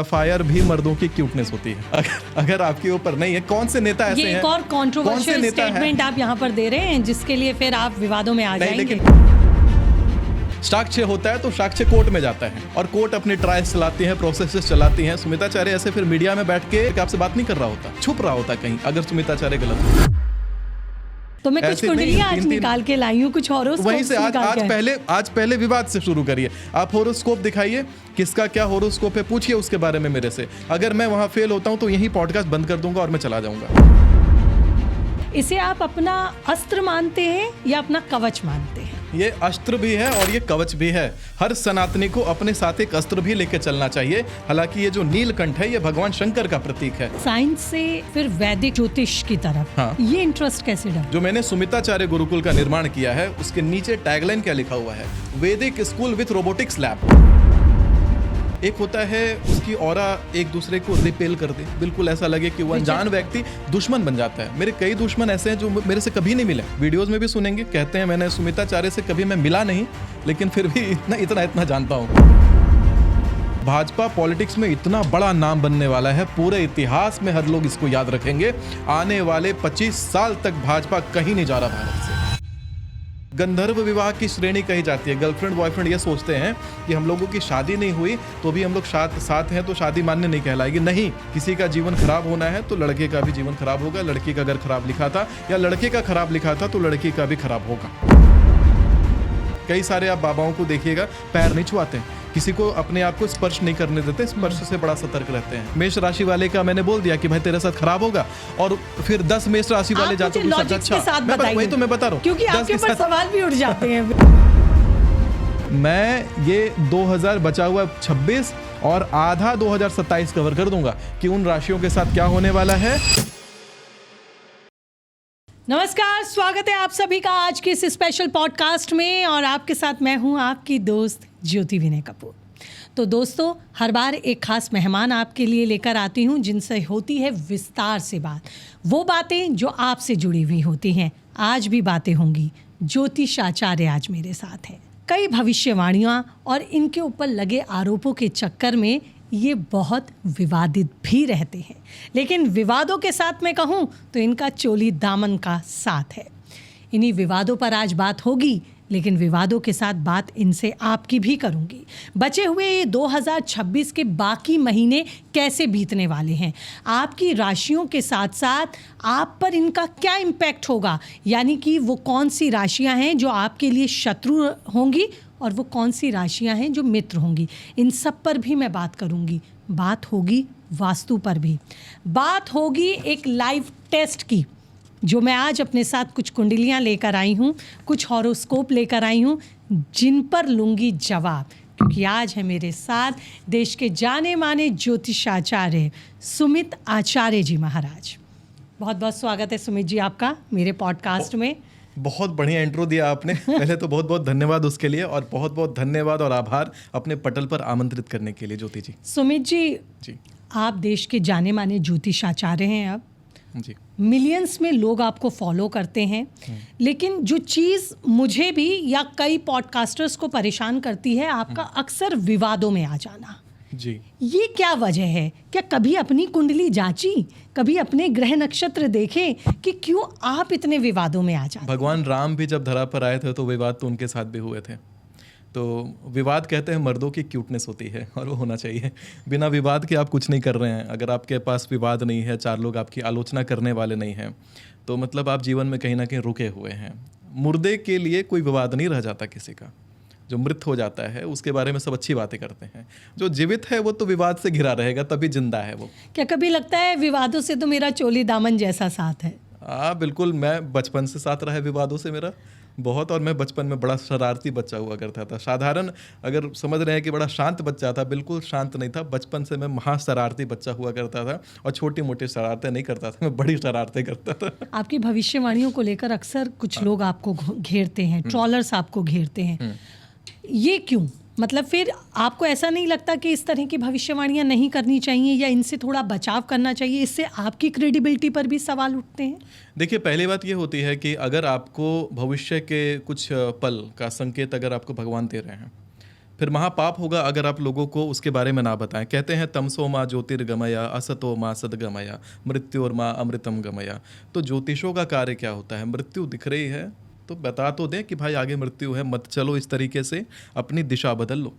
Sapphire भी मर्दों की क्यूटनेस होती है। अगर आपके ऊपर नहीं है, कौन से नेता ऐसे हैं? ये एक और कंट्रोवर्शियल स्टेटमेंट आप यहाँ पर दे रहे हैं जिसके लिए फिर आप विवादों में आ जाएंगे। लेकिन साक्ष्य होता है तो साक्ष्य कोर्ट में जाता है और कोर्ट अपनी ट्रायल्स चलाती है, प्रोसेसेस चलाती हैं। सुमिताचार्य ऐसे फिर मीडिया में बैठ के आपसे बात नहीं कर रहा होता, छुप रहा होता कहीं, अगर सुमिताचार्य गलत हो। तो मैं कुछ कुंडलियां आज निकाल के लाई हूँ, कुछ हॉरोस्कोप वहीं से आज पहले विवाद से शुरू करिए। आप हॉरोस्कोप दिखाइए, किसका क्या हॉरोस्कोप है पूछिए उसके बारे में मेरे से। अगर मैं वहां फेल होता हूं तो यही पॉडकास्ट बंद कर दूंगा और मैं चला जाऊंगा। इसे आप अपना अस्त्र मानते हैं या अपना कवच मानते हैं? ये अस्त्र भी है और ये कवच भी है। हर सनातनी को अपने साथ एक अस्त्र भी लेके चलना चाहिए। हालांकि ये जो नीलकंठ है ये भगवान शंकर का प्रतीक है। साइंस से फिर वैदिक ज्योतिष की तरफ ये इंटरेस्ट कैसे डरा? जो मैंने सुमिताचार्य गुरुकुल का निर्माण किया है उसके नीचे टैगलाइन क्या लिखा हुआ है? वैदिक स्कूल विथ रोबोटिक्स लैब। एक होता है उसकी ऑरा एक दूसरे को रिपेल कर दे, बिल्कुल ऐसा लगे कि वो अनजान व्यक्ति दुश्मन बन जाता है। मेरे कई दुश्मन ऐसे हैं जो मेरे से कभी नहीं मिले, वीडियोस में भी सुनेंगे, कहते हैं मैंने सुमिताचार्य से कभी मैं मिला नहीं, लेकिन फिर भी इतना जानता हूँ। भाजपा पॉलिटिक्स में इतना बड़ा नाम बनने वाला है, पूरे इतिहास में हर लोग इसको याद रखेंगे। आने वाले 25 साल तक भाजपा कहीं नहीं जा रहा भारत से। गंधर्व विवाह की श्रेणी कही जाती है। गर्लफ्रेंड बॉयफ्रेंड ये सोचते हैं कि हम लोगों की शादी नहीं हुई तो भी हम लोग साथ हैं तो शादी मान्य नहीं कहलाएगी। नहीं, किसी का जीवन खराब होना है तो लड़के का भी जीवन खराब होगा। लड़की का अगर खराब लिखा था या लड़के का खराब लिखा था तो लड़की का भी खराब होगा। कई सारे आप बाबाओं को देखिएगा, पैर नहीं छुआते, किसी को अपने आप को स्पर्श नहीं करने देते, स्पर्श से बड़ा सतर्क रहते हैं। मेष राशि वाले का मैंने बोल दिया कि भाई तेरे साथ खराब होगा, और फिर 10 मेष राशि वाले जाते हैं। वही तो मैं बता रहा हूँ, क्योंकि आपके ऊपर सवाल भी उठ जाते हैं। मैं ये 2000 बचा हुआ 26 और आधा 2027 कवर कर दूंगा कि उन राशियों के साथ क्या होने वाला है। नमस्कार, स्वागत है आप सभी का आज के इस स्पेशल पॉडकास्ट में, और आपके साथ मैं हूं आपकी दोस्त ज्योति विनय कपूर। तो दोस्तों, हर बार एक खास मेहमान आपके लिए लेकर आती हूं जिनसे होती है विस्तार से बात, वो बातें जो आपसे जुड़ी हुई होती हैं। आज भी बातें होंगी। ज्योतिष आचार्य आज मेरे साथ हैं। कई भविष्यवाणियां और इनके ऊपर लगे आरोपों के चक्कर में ये बहुत विवादित भी रहते हैं, लेकिन विवादों के साथ मैं कहूँ तो इनका चोली दामन का साथ है। इन्हीं विवादों पर आज बात होगी, लेकिन विवादों के साथ बात इनसे आपकी भी करूँगी। बचे हुए ये 2026 के बाकी महीने कैसे बीतने वाले हैं, आपकी राशियों के साथ साथ आप पर इनका क्या इम्पैक्ट होगा, यानी कि वो कौन सी राशियाँ हैं जो आपके लिए शत्रु होंगी और वो कौन सी राशियां हैं जो मित्र होंगी, इन सब पर भी मैं बात करूंगी। बात होगी वास्तु पर भी, बात होगी एक लाइव टेस्ट की, जो मैं आज अपने साथ कुछ कुंडलियां लेकर आई हूं, कुछ हॉरोस्कोप लेकर आई हूं, जिन पर लूँगी जवाब, क्योंकि आज है मेरे साथ देश के जाने माने ज्योतिषाचार्य सुमित आचार्य जी महाराज। बहुत बहुत स्वागत है सुमित जी आपका मेरे पॉडकास्ट में। बहुत बढ़िया इंट्रो दिया आपने। पहले तो बहुत बहुत धन्यवाद उसके लिए, और बहुत बहुत धन्यवाद और आभार अपने पटल पर आमंत्रित करने के लिए ज्योति जी। सुमित जी, आप देश के जाने माने ज्योतिषाचार्य हैं। अब जी मिलियंस में लोग आपको फॉलो करते हैं, लेकिन जो चीज़ मुझे भी या कई पॉडकास्टर्स को परेशान करती है, आपका अक्सर विवादों में आ जाना। जी, ये क्या वजह है? क्या कभी अपनी कुंडली जांची, कभी अपने ग्रह नक्षत्र देखे कि क्यों आप इतने विवादों में आ जाते? भगवान राम भी जब धरा पर आए थे तो विवाद तो उनके साथ भी हुए थे। तो विवाद कहते हैं मर्दों की क्यूटनेस होती है, और वो होना चाहिए। बिना विवाद के आप कुछ नहीं कर रहे हैं। अगर आपके पास विवाद नहीं है, 4 लोग आपकी आलोचना करने वाले नहीं हैं, तो मतलब आप जीवन में कहीं ना कहीं रुके हुए हैं। मुर्दे के लिए कोई विवाद नहीं रह जाता किसी का। जो मृत हो जाता है उसके बारे में सब अच्छी बातें करते हैं। जो जीवित है वो तो विवाद से घिरा रहेगा, तभी जिंदा है वो। क्या कभी लगता है विवादों से तो मेरा चोली दामन जैसा साथ है? बिल्कुल। मैं बचपन से साथ रहा है विवादों से मेरा बहुत, और मैं बचपन में बड़ा शरारती बच्चा हुआ करता था। साधारण, अगर समझ रहे हैं कि बड़ा शांत बच्चा था, बिल्कुल शांत नहीं था। बचपन से मैं महा शरारती बच्चा हुआ करता था, और छोटी मोटी शरारतें नहीं करता था, मैं बड़ी शरारतें करता था। आपकी भविष्यवाणियों को लेकर अक्सर कुछ लोग आपको घेरते हैं, ट्रॉलर्स आपको घेरते हैं। ये क्यों? मतलब फिर आपको ऐसा नहीं लगता कि इस तरह की भविष्यवाणियां नहीं करनी चाहिए, या इनसे थोड़ा बचाव करना चाहिए? इससे आपकी क्रेडिबिलिटी पर भी सवाल उठते हैं। देखिए, पहली बात ये होती है कि अगर आपको भविष्य के कुछ पल का संकेत अगर आपको भगवान दे रहे हैं, फिर महापाप होगा अगर आप लोगों को उसके बारे में ना बताएं। कहते हैं तमसो माँ ज्योतिर्गमया, असतो माँ सद्गमया, मृत्योर माँ अमृतम गमया। तो ज्योतिषों का कार्य क्या होता है? मृत्यु दिख रही है तो बता तो दें कि भाई आगे मृत्यु है, मत चलो इस तरीके से, अपनी दिशा बदल लो।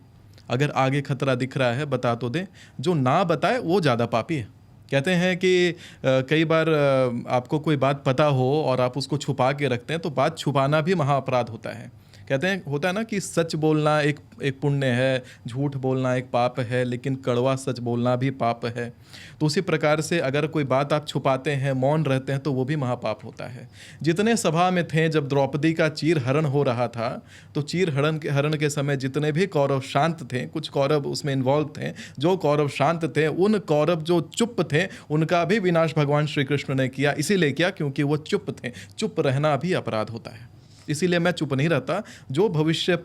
अगर आगे खतरा दिख रहा है बता तो दें। जो ना बताए वो ज़्यादा पापी है। कहते हैं कि कई बार आपको कोई बात पता हो और आप उसको छुपा के रखते हैं तो बात छुपाना भी महाअपराध होता है। कहते हैं होता है ना कि सच बोलना एक पुण्य है, झूठ बोलना एक पाप है, लेकिन कड़वा सच बोलना भी पाप है। तो उसी प्रकार से अगर कोई बात आप छुपाते हैं, मौन रहते हैं, तो वो भी महापाप होता है। जितने सभा में थे जब द्रौपदी का चीर हरण हो रहा था, तो चीर हरण के समय जितने भी कौरव शांत थे, कुछ कौरव उसमें इन्वॉल्व थे, जो कौरव शांत थे, उन कौरव जो चुप थे उनका भी विनाश भगवान श्री कृष्ण ने किया। इसीलिए किया क्योंकि वो चुप थे। चुप रहना भी अपराध होता है। इसीलिए मैं चुप नहीं रहता। जो भविष्य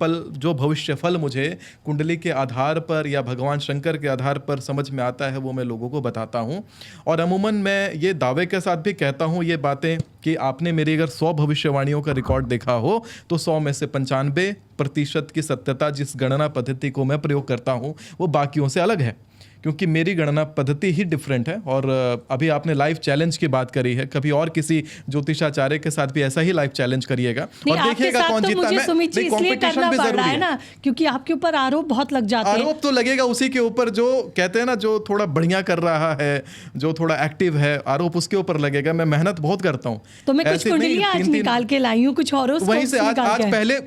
फल मुझे कुंडली के आधार पर या भगवान शंकर के आधार पर समझ में आता है वो मैं लोगों को बताता हूँ। और अमूमन मैं ये दावे के साथ भी कहता हूँ ये बातें कि आपने मेरी अगर 100 भविष्यवाणियों का रिकॉर्ड देखा हो तो 100 में से 95% की सत्यता जिस गणना पद्धति को मैं प्रयोग करता हूँ वो बाकियों से अलग है, क्योंकि मेरी गणना पद्धति ही डिफरेंट है। और अभी आपने लाइफ चैलेंज की बात करी है, कभी और किसी ज्योतिषाचार्य के साथ भी ऐसा ही लाइफ चैलेंज करिएगा और देखिएगा कौन जीतता है। कंपटीशन भी जरूरी है ना, क्योंकि आपके ऊपर आरोप बहुत लग जाते हैं। आरोप तो लगेगा उसी के ऊपर जो कहते हैं ना, जो थोड़ा बढ़िया कर रहा है, जो थोड़ा एक्टिव है, आरोप उसके ऊपर लगेगा। मैं मेहनत बहुत करता हूँ। तो मैं कुछ कुंडलियां आज निकाल के लाई हूँ, कुछ हॉरोस्कोप वहीं से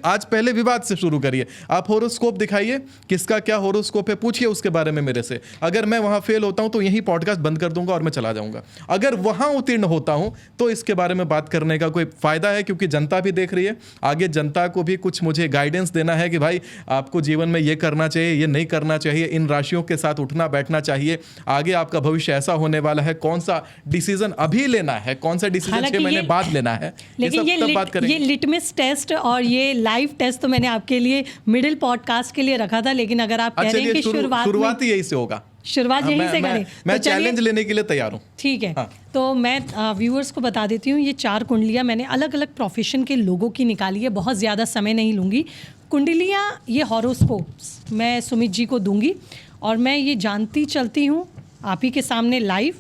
आज पहले विवाद से शुरू करिए। आप हॉरोस्कोप दिखाइए, किसका क्या हॉरोस्कोप है पूछिए उसके बारे में मेरे से। अगर मैं वहां फेल होता हूं तो यही पॉडकास्ट बंद कर दूंगा और मैं चला जाऊंगा। अगर वहां उत्तीर्ण होता हूं तो इसके बारे में बात करने का कोई फायदा है, क्योंकि जनता भी देख रही है। आगे जनता को भी कुछ मुझे गाइडेंस देना है कि भाई आपको जीवन में ये करना चाहिए, ये नहीं करना चाहिए, इन राशियों के साथ उठना बैठना चाहिए, आगे आपका भविष्य ऐसा होने वाला है, कौन सा डिसीजन अभी लेना है, कौन सा डिसीजन 6 महीने बाद लेना है। लेकिन ये लिटमस टेस्ट और ये लाइव टेस्ट तो मैंने आपके लिए मिडिल पॉडकास्ट के लिए रखा था, लेकिन अगर आप कह रहे हैं कि शुरुआत ही यही से होगा, शुरुआत यहीं से करें, मैं चैलेंज लेने के लिए तैयार हूँ। ठीक है। तो मैं व्यूअर्स को बता देती हूँ, ये 4 कुंडलियाँ मैंने अलग अलग प्रोफेशन के लोगों की निकाली है। बहुत ज़्यादा समय नहीं लूँगी। कुंडलियाँ, ये हॉरोस्कोप्स मैं सुमित जी को दूंगी और मैं ये जानती चलती हूँ आप ही के सामने लाइव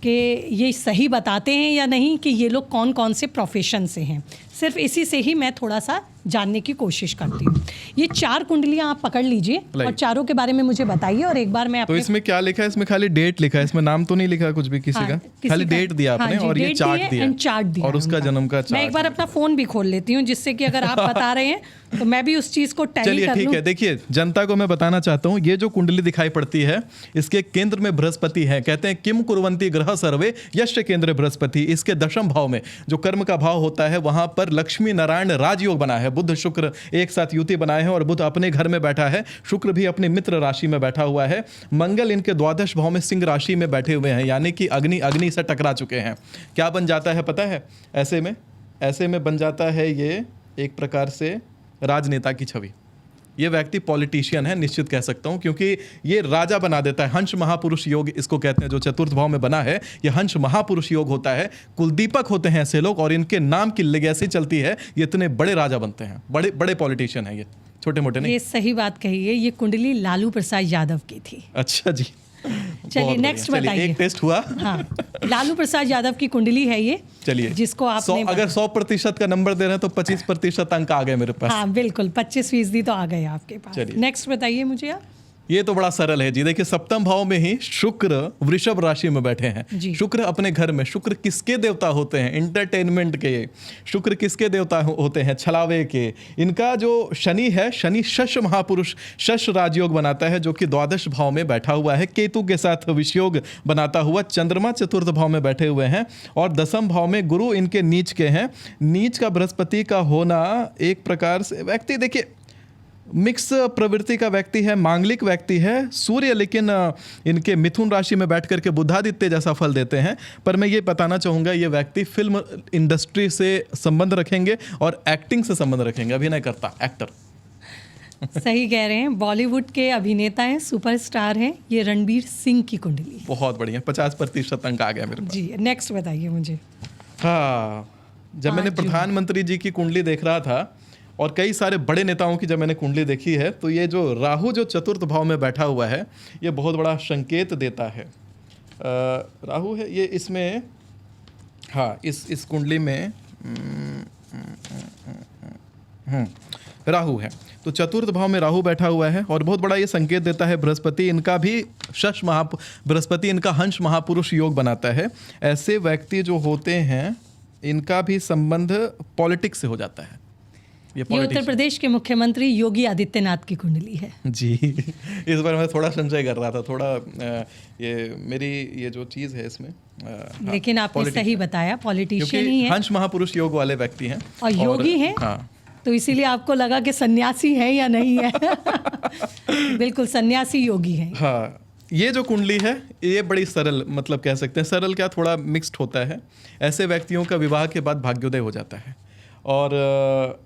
कि ये सही बताते हैं या नहीं, कि ये लोग कौन कौन से प्रोफेशन से हैं। सिर्फ इसी से ही मैं थोड़ा सा जानने की कोशिश करती हूँ। ये 4 कुंडलियाँ आप पकड़ लीजिए और चारों के बारे में मुझे बताइए। और एक बार मैं तो इसमें क्या लिखा है? इसमें खाली डेट लिखा है, इसमें नाम तो नहीं लिखा कुछ भी किसी का, खाली डेट दिया आपने और ये चार्ट दिया और उसका जन्म का चार्ट। मैं एक बार अपना फोन भी खोल लेती हूँ, जिससे कि अगर आप बता रहे हैं तो मैं भी उस चीज को टैली कर लूं। चलिए ठीक है। देखिए, जनता को मैं बताना चाहता हूँ, ये जो कुंडली दिखाई पड़ती है इसके केंद्र में बृहस्पति है। कहते हैं किम कुर्वन्ति ग्रह सर्वे यश केंद्र बृहस्पति। इसके 10वें भाव में जो कर्म का भाव होता है वहां पर लक्ष्मी नारायण राजयोग बना है। बुध शुक्र एक साथ युति बनाए हैं और बुध अपने घर में बैठा है, शुक्र भी अपनी मित्र राशि में बैठा हुआ है, मंगल इनके द्वादश भाव में सिंह राशि में बैठे हुए हैं, यानी कि अग्नि से टकरा चुके हैं। क्या बन जाता है पता है? ऐसे में बन जाता है ये एक प्रकार से राजनेता की छवि। ये व्यक्ति पॉलिटिशियन है, निश्चित कह सकता हूं, क्योंकि ये राजा बना देता है। हंस महापुरुष योग इसको कहते हैं, जो चतुर्थ भाव में बना है, ये हंस महापुरुष योग होता है। कुलदीपक होते हैं ऐसे लोग और इनके नाम की लेगेसी चलती है, ये इतने बड़े राजा बनते हैं, बड़े बड़े पॉलिटिशियन है ये, छोटे मोटे नहीं। ये सही बात कही है। ये कुंडली लालू प्रसाद यादव की थी। अच्छा जी, चलिए नेक्स्ट बताइए। एक टेस्ट हुआ। हाँ, लालू प्रसाद यादव की कुंडली है ये। चलिए, जिसको आपने अगर 100% का नंबर दे रहे हैं तो 25% अंक आ गए मेरे पास। हाँ बिल्कुल, 25% तो आ गए आपके पास। नेक्स्ट बताइए मुझे आप। ये तो बड़ा सरल है जी। देखिए, 7वें भाव में ही शुक्र वृषभ राशि में बैठे हैं। शुक्र अपने घर में। शुक्र किसके देवता होते हैं? एंटरटेनमेंट के। शुक्र किसके देवता होते हैं? छलावे के। इनका जो शनि है, शनि शश महापुरुष शश राजयोग बनाता है, जो कि द्वादश भाव में बैठा हुआ है। केतु के साथ विषयोग बनाता हुआ चंद्रमा चतुर्थ भाव में बैठे हुए हैं और 10वें भाव में गुरु इनके नीच के हैं। नीच का बृहस्पति का होना एक प्रकार से व्यक्ति, देखिए मिक्स प्रवृत्ति का व्यक्ति है, मांगलिक व्यक्ति है। सूर्य लेकिन इनके मिथुन राशि में बैठ करके बुधादित्य जैसा फल देते हैं। पर मैं ये बताना चाहूँगा, ये व्यक्ति फिल्म इंडस्ट्री से संबंध रखेंगे और एक्टिंग से संबंध रखेंगे, अभिनय करता एक्टर। सही कह रहे हैं, बॉलीवुड के अभिनेता हैं, सुपरस्टार हैं। ये रणबीर सिंह की कुंडली। बहुत बढ़िया, 50% अंक आ गया मेरे पास। जी नेक्स्ट बताइए मुझे। हाँ, जब मैंने प्रधानमंत्री जी की कुंडली देख रहा था और कई सारे बड़े नेताओं की जब मैंने कुंडली देखी है तो ये जो राहु जो चतुर्थ भाव में बैठा हुआ है ये बहुत बड़ा संकेत देता है। राहु है ये इसमें, हाँ इस कुंडली में राहु है, तो चतुर्थ भाव में राहु बैठा हुआ है और बहुत बड़ा ये संकेत देता है। बृहस्पति इनका भी बृहस्पति इनका हंस महापुरुष योग बनाता है। ऐसे व्यक्ति जो होते हैं इनका भी संबंध पॉलिटिक्स से हो जाता है। ये उत्तर प्रदेश के मुख्यमंत्री योगी आदित्यनाथ की कुंडली है जी। इस बार मैं थोड़ा संशय कर रहा था, थोड़ा ये मेरी ये जो चीज़ है इसमें, लेकिन आपने सही बताया, पॉलिटिशियन ही है, हंस महापुरुष योग वाले व्यक्ति हैं और योगी हैं। हाँ, तो इसीलिए आपको लगा कि सन्यासी है या नहीं है। बिल्कुल सन्यासी योगी है। हाँ, ये जो कुंडली है ये बड़ी सरल, मतलब कह सकते हैं सरल क्या, थोड़ा मिक्स्ड होता है। ऐसे व्यक्तियों का विवाह के बाद भाग्योदय हो जाता है और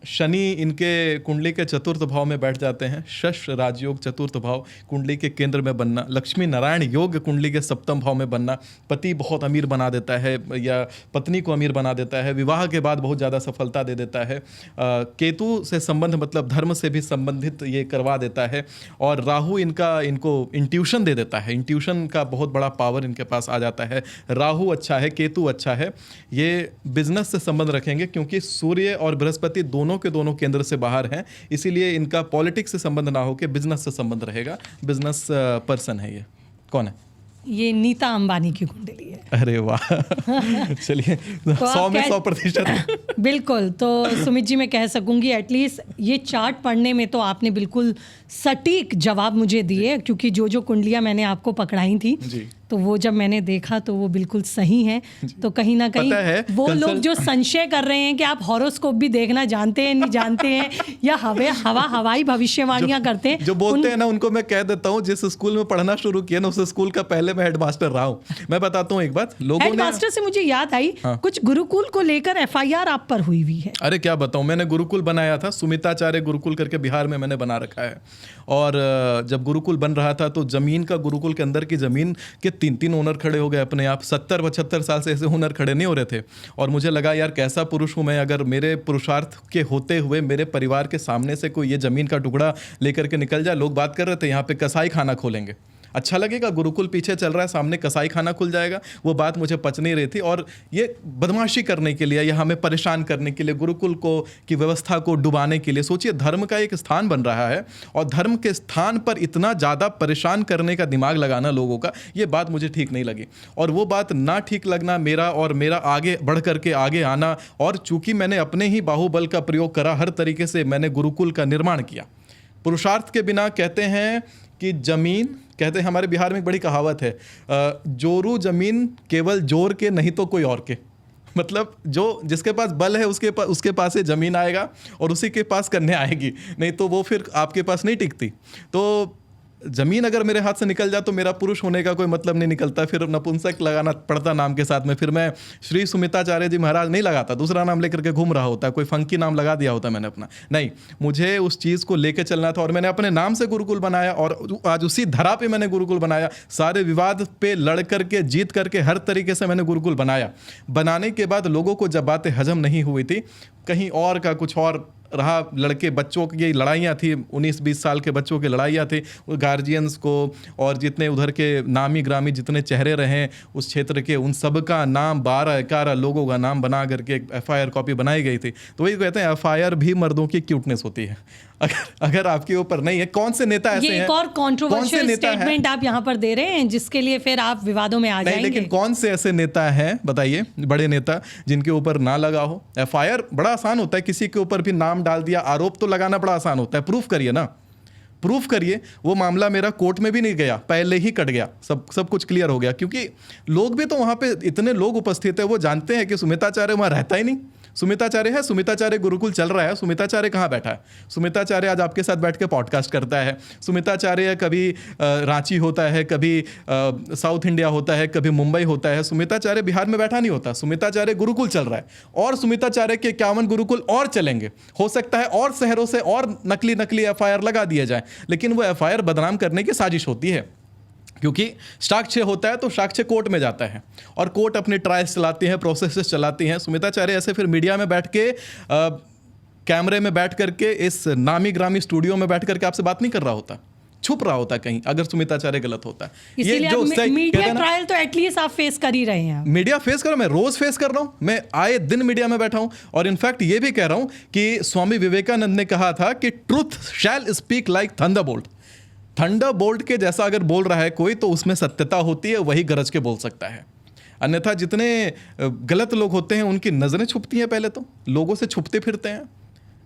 शनि इनके कुंडली के चतुर्थ भाव में बैठ जाते हैं। शश राजयोग चतुर्थ भाव कुंडली के केंद्र में बनना, लक्ष्मी नारायण योग कुंडली के सप्तम भाव में बनना पति बहुत अमीर बना देता है या पत्नी को अमीर बना देता है, विवाह के बाद बहुत ज़्यादा सफलता दे देता है। केतु से संबंध मतलब धर्म से भी संबंधित ये करवा देता है और राहु इनको इंट्यूशन दे देता है। इंट्यूशन का बहुत बड़ा पावर इनके पास आ जाता है। राहु अच्छा है, केतु अच्छा है, ये बिजनेस से संबंध रखेंगे क्योंकि सूर्य और बृहस्पति दोनों के दोनों केंद्र से बाहर हैं, इसीलिए इनका पॉलिटिक्स से संबंध ना होकर बिजनेस से संबंध रहेगा। बिजनेस पर्सन है ये। कौन है? ये नीता अंबानी की कुंडली है। अरे वाह। चलिए, 100 में 100%। बिल्कुल, तो सुमित जी मैं कह सकूंगी एटलीस्ट ये चार्ट पढ़ने में तो आपने बिल्कुल सटीक जवाब मुझे दिए, क्योंकि जो कुंडलियां मैंने आपको पकड़ाई थी तो वो जब मैंने देखा तो वो बिल्कुल सही है। तो कहीं ना कहीं वो लोग जो संशय कर रहे हैं कि आप हॉरोस्कोप भी देखना जानते हैं नहीं जानते हैं या हवाई भविष्यवाणियां करते हैं, जो बोलते हैं ना उनको मैं कह देता हूँ, जिस स्कूल में पढ़ना शुरू किया ना उस स्कूल का पहले मैं हेडमास्टर रहा हूँ। मैं बताता हूँ एक बात, लोगों हेडमास्टर से मुझे याद आई, कुछ गुरुकुल को लेकर FIR आप पर हुई हुई है। अरे क्या बताऊं, मैंने गुरुकुल बनाया था, सुमिताचार्य गुरुकुल करके बिहार में मैंने बना रखा है। और जब गुरुकुल बन रहा था तो जमीन का, गुरुकुल के अंदर की जमीन के 3 ओनर खड़े हो गए अपने आप। 70-75 साल से ऐसे ओनर खड़े नहीं हो रहे थे और मुझे लगा यार कैसा पुरुष हूं मैं, अगर मेरे पुरुषार्थ के होते हुए मेरे परिवार के सामने से कोई ये जमीन का टुकड़ा लेकर के निकल जाए। लोग बात कर रहे थे यहाँ पे कसाई खाना खोलेंगे, अच्छा लगेगा, गुरुकुल पीछे चल रहा है, सामने कसाई खाना खुल जाएगा। वो बात मुझे पच नहीं रही थी और ये बदमाशी करने के लिए या हमें परेशान करने के लिए, गुरुकुल को की व्यवस्था को डुबाने के लिए, सोचिए धर्म का एक स्थान बन रहा है और धर्म के स्थान पर इतना ज़्यादा परेशान करने का दिमाग लगाना लोगों का, ये बात मुझे ठीक नहीं लगी। और वो बात ना ठीक लगना मेरा और मेरा आगे बढ़ करके आगे आना, और चूंकि मैंने अपने ही बाहुबल का प्रयोग करा, हर तरीके से मैंने गुरुकुल का निर्माण किया। पुरुषार्थ के बिना, कहते हैं कि जमीन, कहते हैं हमारे बिहार में एक बड़ी कहावत है, जोरू जमीन केवल जोर के नहीं तो कोई और के। मतलब जो जिसके पास बल है उसके पास से जमीन आएगा और उसी के पास कन्या आएगी, नहीं तो वो फिर आपके पास नहीं टिकती। तो जमीन अगर मेरे हाथ से निकल जाए तो मेरा पुरुष होने का कोई मतलब नहीं निकलता, फिर नपुंसक लगाना पड़ता नाम के साथ में। फिर मैं श्री सुमिताचार्य जी महाराज नहीं लगाता, दूसरा नाम लेकर के घूम रहा होता, कोई फंकी नाम लगा दिया होता मैंने अपना। नहीं, मुझे उस चीज़ को लेके चलना था और मैंने अपने नाम से गुरुकुल बनाया और आज उसी धरा पे मैंने गुरुकुल बनाया। सारे विवाद पे लड़ करके, जीत करके, हर तरीके से मैंने गुरुकुल बनाया। बनाने के बाद लोगों को जब बातें हजम नहीं हुई थी, कहीं और का कुछ और रहा, लड़के बच्चों की लड़ाइयाँ थी, 19-20 साल के बच्चों की लड़ाइयाँ थी, गार्जियंस को और जितने उधर के नामी ग्रामी जितने चेहरे रहे उस क्षेत्र के, उन सब का नाम 12-11 लोगों का नाम बना करके एक FIR कॉपी बनाई गई थी। तो वही कहते हैं FIR भी मर्दों की क्यूटनेस होती है। अगर आपके ऊपर नहीं है, कौन से नेता ऐसे हैं? ये एक और कंट्रोवर्शियल स्टेटमेंट आप यहाँ पर दे रहे हैं जिसके लिए फिर आप विवादों में आ जाएंगे। लेकिन कौन से ऐसे नेता हैं बताइए, बड़े नेता जिनके ऊपर ना लगा हो FIR? बड़ा आसान होता है, किसी के ऊपर भी नाम डाल दिया, आरोप तो लगाना बड़ा आसान होता है, प्रूफ करिए ना, प्रूफ करिए। वो मामला मेरा कोर्ट में भी नहीं गया, पहले ही कट गया, सब कुछ क्लियर हो गया, क्योंकि लोग भी तो वहाँ पे इतने लोग उपस्थित है, वो जानते हैं कि सुमिताचार्य वहाँ रहता ही नहीं। सुमिताचार्य है, सुमिताचार्य गुरुकुल चल रहा है, सुमिताचार्य कहाँ बैठा है? सुमिताचार्य आज आपके साथ बैठ के पॉडकास्ट करता है। सुमिताचार्य कभी रांची होता है, कभी साउथ इंडिया होता है, कभी मुंबई होता है। सुमिताचार्य बिहार में बैठा नहीं होता, सुमिताचार्य गुरुकुल चल रहा है और सुमिताचार्य के 51 गुरुकुल और चलेंगे। हो सकता है और शहरों से और नकली FIR लगा दिया जाए, लेकिन वो FIR बदनाम करने की साजिश होती है, क्योंकि साक्ष्य होता है तो साक्ष्य कोर्ट में जाता है और कोर्ट अपने ट्रायल्स चलाती है, प्रोसेसेस चलाती हैं। सुमिताचार्य ऐसे फिर मीडिया में बैठ के कैमरे में बैठ करके इस नामी ग्रामी स्टूडियो में बैठ करके आपसे बात नहीं कर रहा होता, छुप रहा होता कहीं, अगर सुमिताचार्य गलत होता। इसीलिए मीडिया ट्रायल तो एटलीस्ट आप फेस कर ही रहे हैं। मीडिया फेस करो, मैं रोज फेस कर रहा हूं, मैं आए दिन मीडिया में बैठा हूं। और इनफैक्ट ये भी कह रहा हूं कि स्वामी विवेकानंद ने कहा था कि ट्रुथ शैल स्पीक लाइक थंडरबोल्ट। थंडरबोल्ट के जैसा अगर बोल रहा है कोई तो उसमें सत्यता होती है, वही गरज के बोल सकता है। अन्यथा जितने गलत लोग होते हैं उनकी नजरें छुपती हैं, पहले तो लोगों से छुपते फिरते हैं।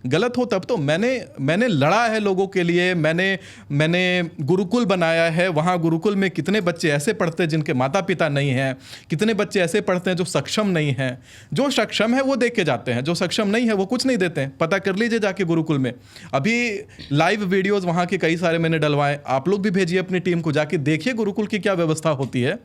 गलत हो तब तो मैंने लड़ा है लोगों के लिए, मैंने गुरुकुल बनाया है। वहाँ गुरुकुल में कितने बच्चे ऐसे पढ़ते हैं जिनके माता पिता नहीं हैं, कितने बच्चे ऐसे पढ़ते हैं जो सक्षम नहीं हैं। जो सक्षम है वो देख के जाते हैं, जो सक्षम नहीं है वो कुछ नहीं देते हैं। पता कर लीजिए जाके गुरुकुल में। अभी लाइव वीडियोज़ वहाँ के कई सारे मैंने डलवाए, आप लोग भी भेजिए अपनी टीम को, जाके देखिए गुरुकुल की क्या व्यवस्था होती है।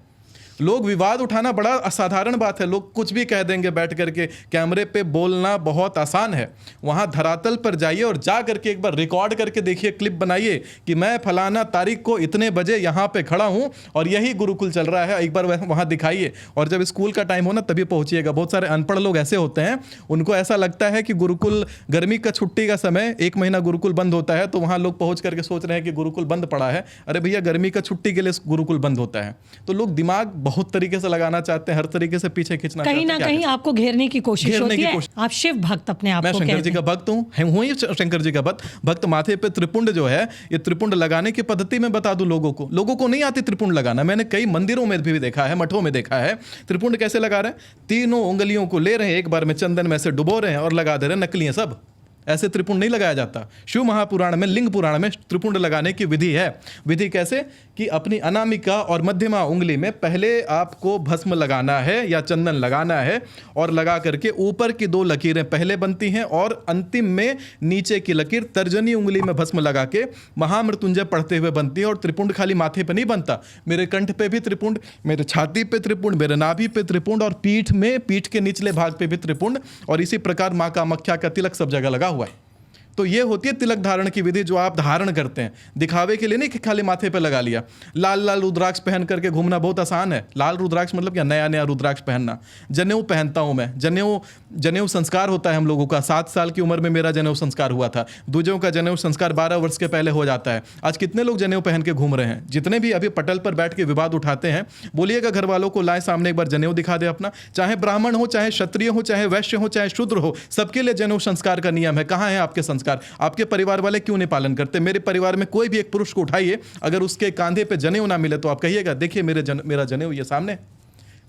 लोग विवाद उठाना बड़ा असाधारण बात है, लोग कुछ भी कह देंगे बैठ करके। कैमरे पे बोलना बहुत आसान है, वहाँ धरातल पर जाइए और जा करके एक बार रिकॉर्ड करके देखिए, क्लिप बनाइए कि मैं फलाना तारीख को इतने बजे यहाँ पे खड़ा हूँ और यही गुरुकुल चल रहा है, एक बार वहाँ दिखाइए। और जब स्कूल का टाइम हो ना तभी पहुँचिएगा। बहुत सारे अनपढ़ लोग ऐसे होते हैं, उनको ऐसा लगता है कि गुरुकुल गर्मी का छुट्टी का समय 1 महीना गुरुकुल बंद होता है, तो वहाँ लोग पहुँच करके सोच रहे हैं कि गुरुकुल बंद पड़ा है। अरे भैया, गर्मी का छुट्टी के लिए गुरुकुल बंद होता है। तो लोग दिमाग बहुत तरीके से लगाना चाहते हैं, हर तरीके से पीछे खींचना कहीं ना कहीं आपको घेरने की कोशिश होती है। आप शिव भक्त अपने आप को कहते हैं। मैं शंकर जी का भक्त हूँ ही शंकर जी का भक्त। माथे पे त्रिपुंड जो है, ये त्रिपुंड लगाने की पद्धति में बता दूं लोगों को नहीं आती त्रिपुंड लगाना। मैंने कई मंदिरों में भी देखा है, मठों में देखा है। त्रिपुंड कैसे लगा रहे हैं, 3 उंगलियों को ले रहे हैं, एक बार में चंदन में से डुबो रहे हैं और लगा दे रहे हैं। नकली है सब, ऐसे त्रिपुंड नहीं लगाया जाता। शिव महापुराण में, लिंग पुराण में त्रिपुंड लगाने की विधि है। विधि कैसे कि अपनी अनामिका और मध्यमा उंगली में पहले आपको भस्म लगाना है या चंदन लगाना है, और लगा करके ऊपर की 2 लकीरें पहले बनती हैं और अंतिम में नीचे की लकीर तर्जनी उंगली में भस्म लगा के महामृत्युंजय पढ़ते हुए बनती है। और त्रिपुंड खाली माथे पे नहीं बनता, मेरे कंठ पे भी त्रिपुंड, मेरे छाती पे त्रिपुंड, मेरे नाभि पे त्रिपुंड और पीठ के निचले भाग पे भी त्रिपुंड। और इसी प्रकार माँ कामाख्या का तिलक सब जगह लगा हुआ है। तो ये होती है तिलक धारण की विधि, जो आप धारण करते हैं दिखावे के लिए नहीं कि खाली माथे पे लगा लिया। लाल लाल रुद्राक्ष पहन करके घूमना बहुत आसान है। लाल रुद्राक्ष मतलब क्या, नया नया रुद्राक्ष पहनना। जनेऊ पहनता हूं मैं, जनेऊ संस्कार होता है हम लोगों का। 7 साल की उम्र में मेरा जनेऊ संस्कार हुआ था। दूजों का जनेऊ संस्कार 12 वर्ष के पहले हो जाता है। आज कितने लोग जनेऊ पहन के घूम रहे हैं। जितने भी अभी पटल पर बैठ के विवाद उठाते हैं, बोलिएगा घर वालों को लाए सामने, एक बार जनेऊ दिखा दे अपना। चाहे ब्राह्मण हो, चाहे क्षत्रिय हो, चाहे वैश्य हो, चाहे शूद्र हो, सबके लिए जनेऊ संस्कार का नियम है। कहाँ है आपके संस्कार? आपके परिवार वाले क्यों नहीं पालन करते? मेरे परिवार में कोई भी एक पुरुष को उठाइए, अगर उसके कांधे पे जनेऊ ना मिले तो आप कहिएगा देखिए मेरा जनेऊ ये सामने,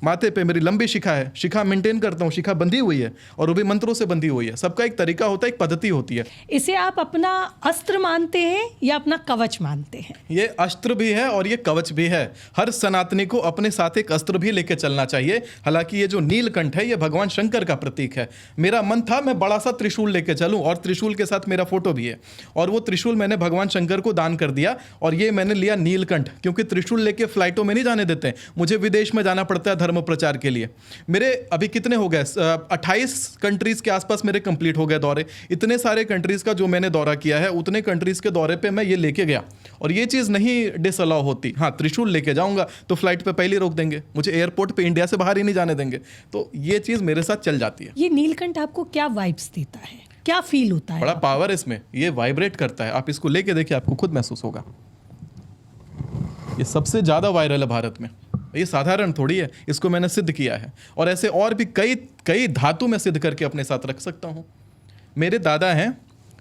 माथे पे मेरी लंबी शिखा है, शिखा मेंटेन करता हूँ, शिखा बंधी हुई है और वो भी मंत्रों से बंधी हुई है। सबका एक तरीका होता है, एक पद्धति होती है। इसे आप अपना अस्त्र मानते हैं या अपना कवच मानते हैं? ये अस्त्र भी है और ये कवच भी है। हर सनातनी को अपने साथ एक अस्त्र भी लेके चलना चाहिए। हालांकि ये जो नीलकंठ है ये भगवान शंकर का प्रतीक है। मेरा मन था मैं बड़ा सा त्रिशूल लेके चलूं और त्रिशूल के साथ मेरा फोटो भी है, और वो त्रिशूल मैंने भगवान शंकर को दान कर दिया। और ये मैंने लिया नीलकंठ, क्योंकि त्रिशूल लेके फ्लाइटों में नहीं जाने देते, मुझे विदेश में जाना पड़ता है धर्म प्रचार के लिए। मेरे अभी कितने हो गए, 28 कंट्रीज के आसपास मेरे कंप्लीट हो गए दौरे। इतने सारे कंट्रीज का जो मैंने दौरा किया है, उतने कंट्रीज के दौरे पे मैं ये लेके गया, और ये चीज़ नहीं डिसअलाउ होती। हाँ, त्रिशूल लेके जाऊंगा तो फ्लाइट पे पहले रोक देंगे, मुझे एयरपोर्ट पे इंडिया से बाहर ही नहीं जाने देंगे। तो ये चीज़ मेरे साथ चल जाती है। ये नीलकंठ आपको क्या वाइब्स देता है, क्या फील होता है? बड़ा पावर इसमें, ये वाइब्रेट करता है। आप इसको लेके देखिए, आपको खुद महसूस होगा। ये सबसे ज़्यादा वायरल है भारत में, ये साधारण थोड़ी है, इसको मैंने सिद्ध किया है। और ऐसे और भी कई धातु में सिद्ध करके अपने साथ रख सकता हूँ। मेरे दादा हैं,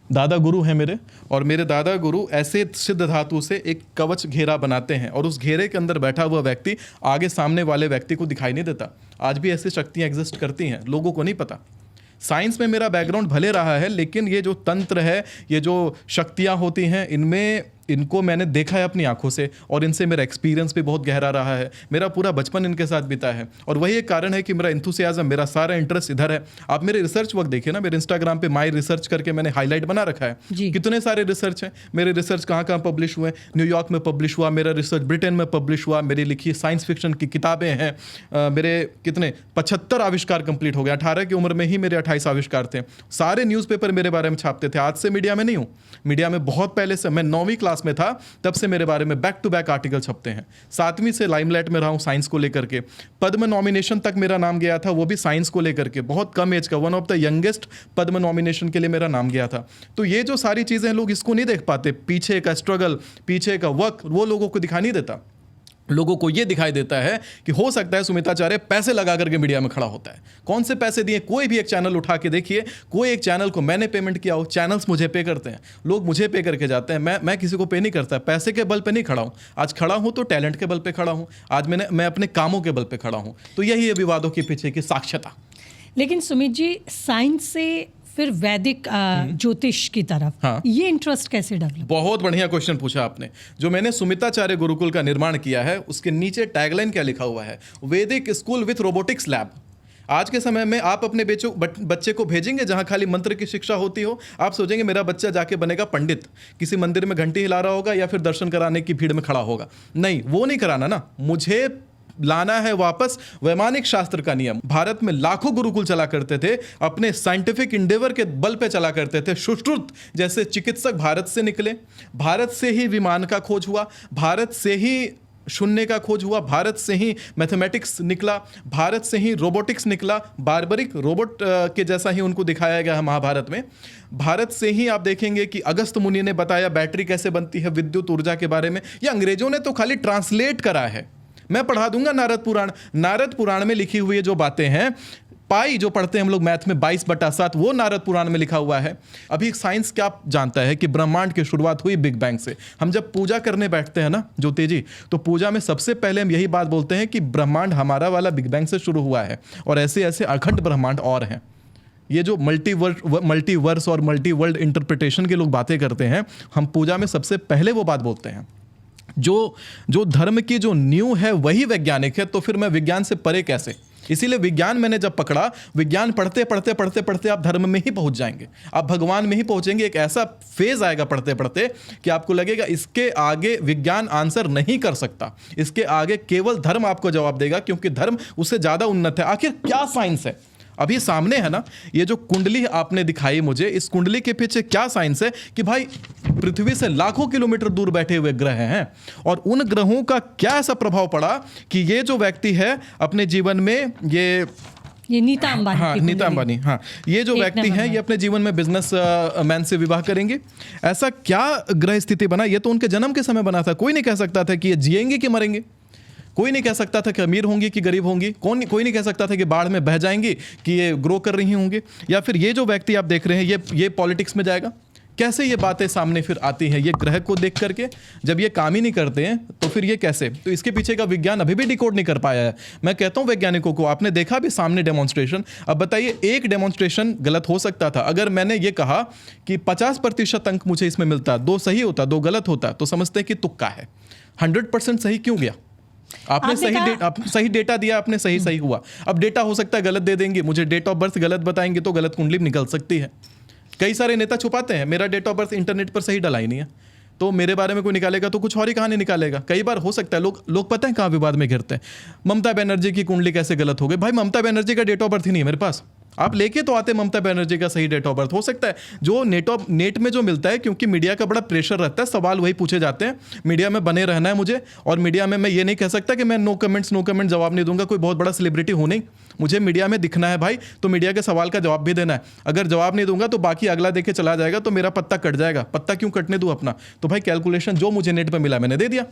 दादा गुरु हैं मेरे, और मेरे दादा गुरु ऐसे सिद्ध धातु से एक कवच घेरा बनाते हैं, और उस घेरे के अंदर बैठा हुआ व्यक्ति आगे सामने वाले व्यक्ति को दिखाई नहीं देता। आज भी ऐसी शक्तियाँ एग्जिस्ट करती हैं, लोगों को नहीं पता। साइंस में मेरा बैकग्राउंड भले रहा है, लेकिन ये जो तंत्र है, ये जो शक्तियाँ होती हैं, इनको मैंने देखा है अपनी आंखों से, और इनसे मेरा एक्सपीरियंस भी बहुत गहरा रहा है। मेरा पूरा बचपन इनके साथ बीता है, और वही एक कारण है कि मेरा एंथुसियाज्म, मेरा सारा इंटरेस्ट इधर है। आप मेरे रिसर्च वर्क देखिए ना, मेरे इंस्टाग्राम पे माई रिसर्च करके मैंने हाईलाइट बना रखा है। कितने सारे रिसर्च हैं मेरे। रिसर्च कहाँ कहाँ पब्लिश हुए? न्यूयॉर्क में पब्लिश हुआ मेरा रिसर्च, ब्रिटेन में पब्लिश हुआ, मेरी लिखी साइंस फिक्शन की किताबें हैं। मेरे कितने 75 आविष्कार कंप्लीट हो गए। 18 की उम्र में ही मेरे 28 आविष्कार थे। सारे न्यूज़पेपर मेरे बारे में छापते थे। आज से मीडिया में नहीं हूँ, मीडिया में बहुत पहले से। मैं 9वीं क्लास क्लास में था तब से मेरे बारे में बैक टू बैक आर्टिकल छपते हैं। 7वीं से लाइमलाइट में रहा हूँ साइंस को लेकर के। पद्म नॉमिनेशन तक मेरा नाम गया था, वो भी साइंस को लेकर के। बहुत कम एज का, one of the youngest Padma nomination के लिए मेरा नाम गया था। तो ये जो सारी चीज़ें लोग इसको नहीं देख पाते, पीछे का स्ट्रगल, पीछे का वक्त, वो लोगों को दिखाई नहीं देता। लोगों को ये दिखाई देता है कि हो सकता है सुमिताचार्य पैसे लगा करके मीडिया में खड़ा होता है। कौन से पैसे दिए? कोई भी एक चैनल उठा के देखिए, कोई एक चैनल को मैंने पेमेंट किया हो, चैनल्स मुझे पे करते हैं, लोग मुझे पे करके जाते हैं। मैं किसी को पे नहीं करता। पैसे के बल पे नहीं खड़ा हूँ। आज खड़ा हूँ तो टैलेंट के बल पे खड़ा हूँ। आज मैं अपने कामों के बल पे खड़ा हूँ। तो यही है विवादों के पीछे की साक्ष्यता। लेकिन सुमित जी, साइंस से फिर वैदिक ज्योतिष की तरफ हाँ। ये इंटरेस्ट कैसे डेवलप? बहुत बढ़िया क्वेश्चन पूछा आपने। जो मैंने सुमिताचार्य गुरुकुल का निर्माण किया है, उसके नीचे टैगलाइन क्या लिखा हुआ है? वैदिक स्कूल विथ रोबोटिक्स लैब। आज के समय में आप अपने बच्चे को भेजेंगे जहां खाली मंत्र की शिक्षा होती हो, आप सोचेंगे मेरा बच्चा जाके बनेगा पंडित, किसी मंदिर में घंटी हिला रहा होगा या फिर दर्शन कराने की भीड़ में खड़ा होगा। नहीं, वो नहीं कराना ना। मुझे लाना है वापस वैमानिक शास्त्र का नियम। भारत में लाखों गुरुकुल चला करते थे, अपने साइंटिफिक इंडेवर के बल पे चला करते थे। सुश्रुत जैसे चिकित्सक भारत से निकले, भारत से ही विमान का खोज हुआ, भारत से ही शून्य का खोज हुआ, भारत से ही मैथमेटिक्स निकला, भारत से ही रोबोटिक्स निकला। बारबरिक रोबोट के जैसा ही उनको दिखाया गया है महाभारत में। भारत से ही आप देखेंगे कि अगस्त मुनि ने बताया बैटरी कैसे बनती है, विद्युत ऊर्जा के बारे में। ये अंग्रेजों ने तो खाली ट्रांसलेट करा है। मैं पढ़ा दूंगा नारद पुराण। नारद पुराण में लिखी हुई जो बातें हैं, पाई जो पढ़ते हैं हम लोग मैथ में 22/7, वो नारद पुराण में लिखा हुआ है। अभी साइंस क्या जानता है कि ब्रह्मांड की शुरुआत हुई बिग बैंग से। हम जब पूजा करने बैठते हैं ना ज्योति जी, तो पूजा में सबसे पहले हम यही बात बोलते हैं कि ब्रह्मांड हमारा वाला बिग बैंग से शुरू हुआ है और ऐसे ऐसे अखंड ब्रह्मांड और हैं। ये जो मल्टीवर्स और मल्टी वर्ल्ड इंटरप्रिटेशन के लोग बातें करते हैं, हम पूजा में सबसे पहले वो बात बोलते हैं। जो धर्म की जो नींव है वही वैज्ञानिक है, तो फिर मैं विज्ञान से परे कैसे? इसीलिए विज्ञान मैंने जब पकड़ा, विज्ञान पढ़ते पढ़ते पढ़ते पढ़ते आप धर्म में ही पहुंच जाएंगे, आप भगवान में ही पहुंचेंगे। एक ऐसा फेज आएगा पढ़ते पढ़ते कि आपको लगेगा इसके आगे विज्ञान आंसर नहीं कर सकता, इसके आगे केवल धर्म आपको जवाब देगा, क्योंकि धर्म उससे ज्यादा उन्नत है। आखिर क्या साइंस है? अभी सामने है ना ये जो कुंडली आपने दिखाई मुझे, इस कुंडली के पीछे क्या साइंस है कि भाई पृथ्वी से लाखों किलोमीटर दूर बैठे हुए ग्रह हैं और उन ग्रहों का क्या ऐसा प्रभाव पड़ा कि ये जो व्यक्ति है अपने जीवन में ये नीता अंबानी, हाँ नीता अंबानी, हाँ ये जो व्यक्ति हैं ये अपने जीवन में बिजनेस मैन से विवाह करेंगे। ऐसा क्या ग्रह स्थिति बना? ये तो उनके जन्म के समय बना था। कोई नहीं कह सकता था कि ये जिएंगे कि मरेंगे। कोई नहीं कह सकता था कि अमीर होंगी कि गरीब होंगी। कोई नहीं कह सकता था कि बाढ़ में बह जाएंगी कि ये ग्रो कर रही होंगी। या फिर ये जो व्यक्ति आप देख रहे हैं ये पॉलिटिक्स में जाएगा। कैसे ये बातें सामने फिर आती हैं? ये ग्रह को देख करके जब ये काम ही नहीं करते हैं तो फिर ये कैसे? तो इसके पीछे का विज्ञान अभी भी डिकोड नहीं कर पाया है। मैं कहता हूं वैज्ञानिकों को, आपने देखा भी सामने डेमोन्स्ट्रेशन। अब बताइए, एक डेमोन्स्ट्रेशन गलत हो सकता था। अगर मैंने ये कहा कि 50% अंक मुझे इसमें मिलता, 2 सही होता 2 गलत होता, तो समझते हैं कि तुक्का है। 100% सही क्यों गया? आपने सही डेटा दिया, आपने सही हुआ। अब डेटा हो सकता है गलत दे देंगे, मुझे डेट ऑफ बर्थ गलत बताएंगे तो गलत कुंडली निकल सकती है। कई सारे नेता छुपाते हैं, मेरा डेट ऑफ बर्थ इंटरनेट पर सही डला ही नहीं है, तो मेरे बारे में कोई निकालेगा तो कुछ और ही कहानी निकालेगा। कई बार हो सकता है लोग पता है कहाँ विवाद में घिरते हैं। ममता बनर्जी की कुंडली कैसे गलत हो गई? भाई ममता बनर्जी का डेट ऑफ बर्थ ही नहीं है मेरे पास। आप लेके तो आते ममता बनर्जी का सही डेट ऑफ बर्थ। हो सकता है जो नेट में जो मिलता है, क्योंकि मीडिया का बड़ा प्रेशर रहता है, सवाल वही पूछे जाते हैं, मीडिया में बने रहना है मुझे। और मीडिया में मैं ये नहीं कह सकता कि मैं नो कमेंट जवाब नहीं दूंगा। कोई बहुत बड़ा सेलिब्रिटी हूं नहीं, मुझे मीडिया में दिखना है भाई, तो मीडिया के सवाल का जवाब भी देना है। अगर जवाब नहीं दूंगा तो बाकी अगला देके चला जाएगा, तो मेरा पत्ता कट जाएगा। पत्ता क्यों कटने दूं अपना? तो भाई कैलकुलेशन जो मुझे नेट पर मिला मैंने दे दिया।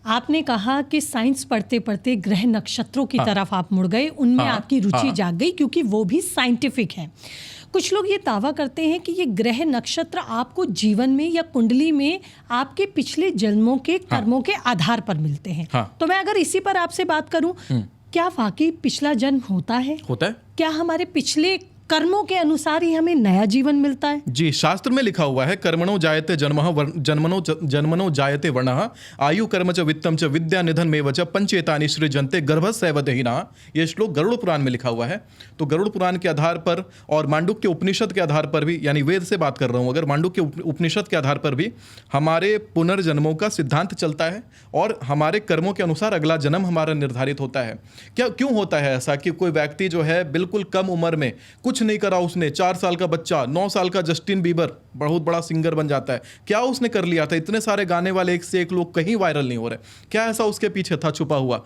आपने कहा कि साइंस पढ़ते पढ़ते ग्रह नक्षत्रों की तरफ आप मुड़ गए, उनमें आपकी रुचि जाग गई, क्योंकि वो भी साइंटिफिक है। कुछ लोग ये दावा करते हैं कि ये ग्रह नक्षत्र आपको जीवन में या कुंडली में आपके पिछले जन्मों के कर्मों के आधार पर मिलते हैं। तो मैं अगर इसी पर आपसे बात करूं, क्या वाकई पिछला जन्म होता है? क्या हमारे पिछले कर्मों के अनुसार ही हमें नया जीवन मिलता है? जी, शास्त्र में लिखा हुआ है, कर्मणो जायते जन्मनो जायते वर्णः, आयु कर्म च वित्तम च विद्या निधन में च पंचेतानि सृजन्ते गर्भस्यैव देहिनः। ये श्लोक गरुड़ पुराण में लिखा हुआ है। तो गरुड़ पुराण के आधार पर और मांडुक्य उपनिषद के आधार पर भी, यानी वेद से बात कर रहा हूं, अगर मांडुक्य उपनिषद के आधार पर भी हमारे पुनर्जन्मों का सिद्धांत चलता है और हमारे कर्मों के अनुसार अगला जन्म हमारा निर्धारित होता है। क्यों होता है ऐसा कि कोई व्यक्ति जो है बिल्कुल कम उम्र में कुछ कुछ नहीं करा उसने, 4 साल का बच्चा, 9 साल का जस्टिन बीबर बहुत बड़ा सिंगर बन जाता है। क्या उसने कर लिया था? इतने सारे गाने वाले एक से एक लोग कहीं वायरल नहीं हो रहे। क्या ऐसा उसके पीछे था छुपा हुआ?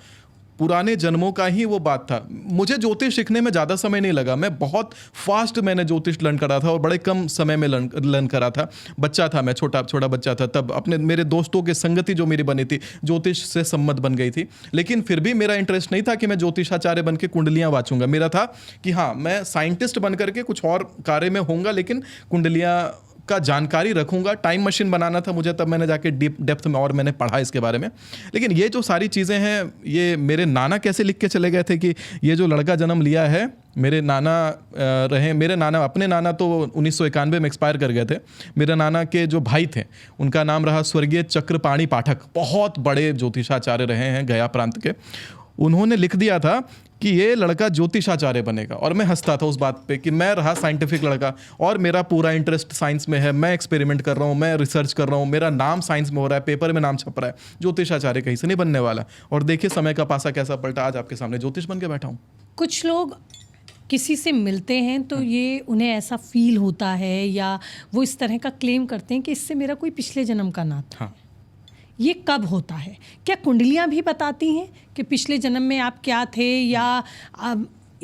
पुराने जन्मों का ही वो बात था। मुझे ज्योतिष सीखने में ज़्यादा समय नहीं लगा, मैं बहुत फास्ट मैंने ज्योतिष लर्न करा था और बड़े कम समय में लर्न करा था। बच्चा था मैं, छोटा बच्चा था तब, अपने मेरे दोस्तों के संगति जो मेरी बनी थी ज्योतिष से सम्मत बन गई थी। लेकिन फिर भी मेरा इंटरेस्ट नहीं था कि मैं ज्योतिषाचार्य बन के कुंडलियाँ वाचूंगा। मेरा था कि हाँ, मैं साइंटिस्ट बन करके कुछ और कार्य में होऊंगा, लेकिन कुंडलियाँ का जानकारी रखूंगा। टाइम मशीन बनाना था मुझे, तब मैंने जाके डेप्थ में और मैंने पढ़ा इसके बारे में। लेकिन ये जो सारी चीज़ें हैं, ये मेरे नाना कैसे लिख के चले गए थे कि ये जो लड़का जन्म लिया है, मेरे नाना अपने नाना तो 1991 में एक्सपायर कर गए थे। मेरे नाना के जो भाई थे उनका नाम रहा स्वर्गीय चक्रपाणी पाठक, बहुत बड़े ज्योतिषाचार्य रहे हैं गया प्रांत के। उन्होंने लिख दिया था कि ये लड़का ज्योतिषाचार्य बनेगा, और मैं हंसता था उस बात पे कि मैं रहा साइंटिफिक लड़का और मेरा पूरा इंटरेस्ट साइंस में है, मैं एक्सपेरिमेंट कर रहा हूँ, मैं रिसर्च कर रहा हूँ, मेरा नाम साइंस में हो रहा है, पेपर में नाम छप रहा है, ज्योतिषाचार्य कहीं से नहीं बनने वाला। और देखिए समय का पासा कैसा पलटा, आज आपके सामने ज्योतिष बन के बैठा हूँ। कुछ लोग किसी से मिलते हैं तो ये उन्हें ऐसा फील होता है या वो इस तरह का क्लेम करते हैं कि इससे मेरा कोई पिछले जन्म का नाता है। ये कब होता है? क्या कुंडलियाँ भी बताती हैं कि पिछले जन्म में आप क्या थे, या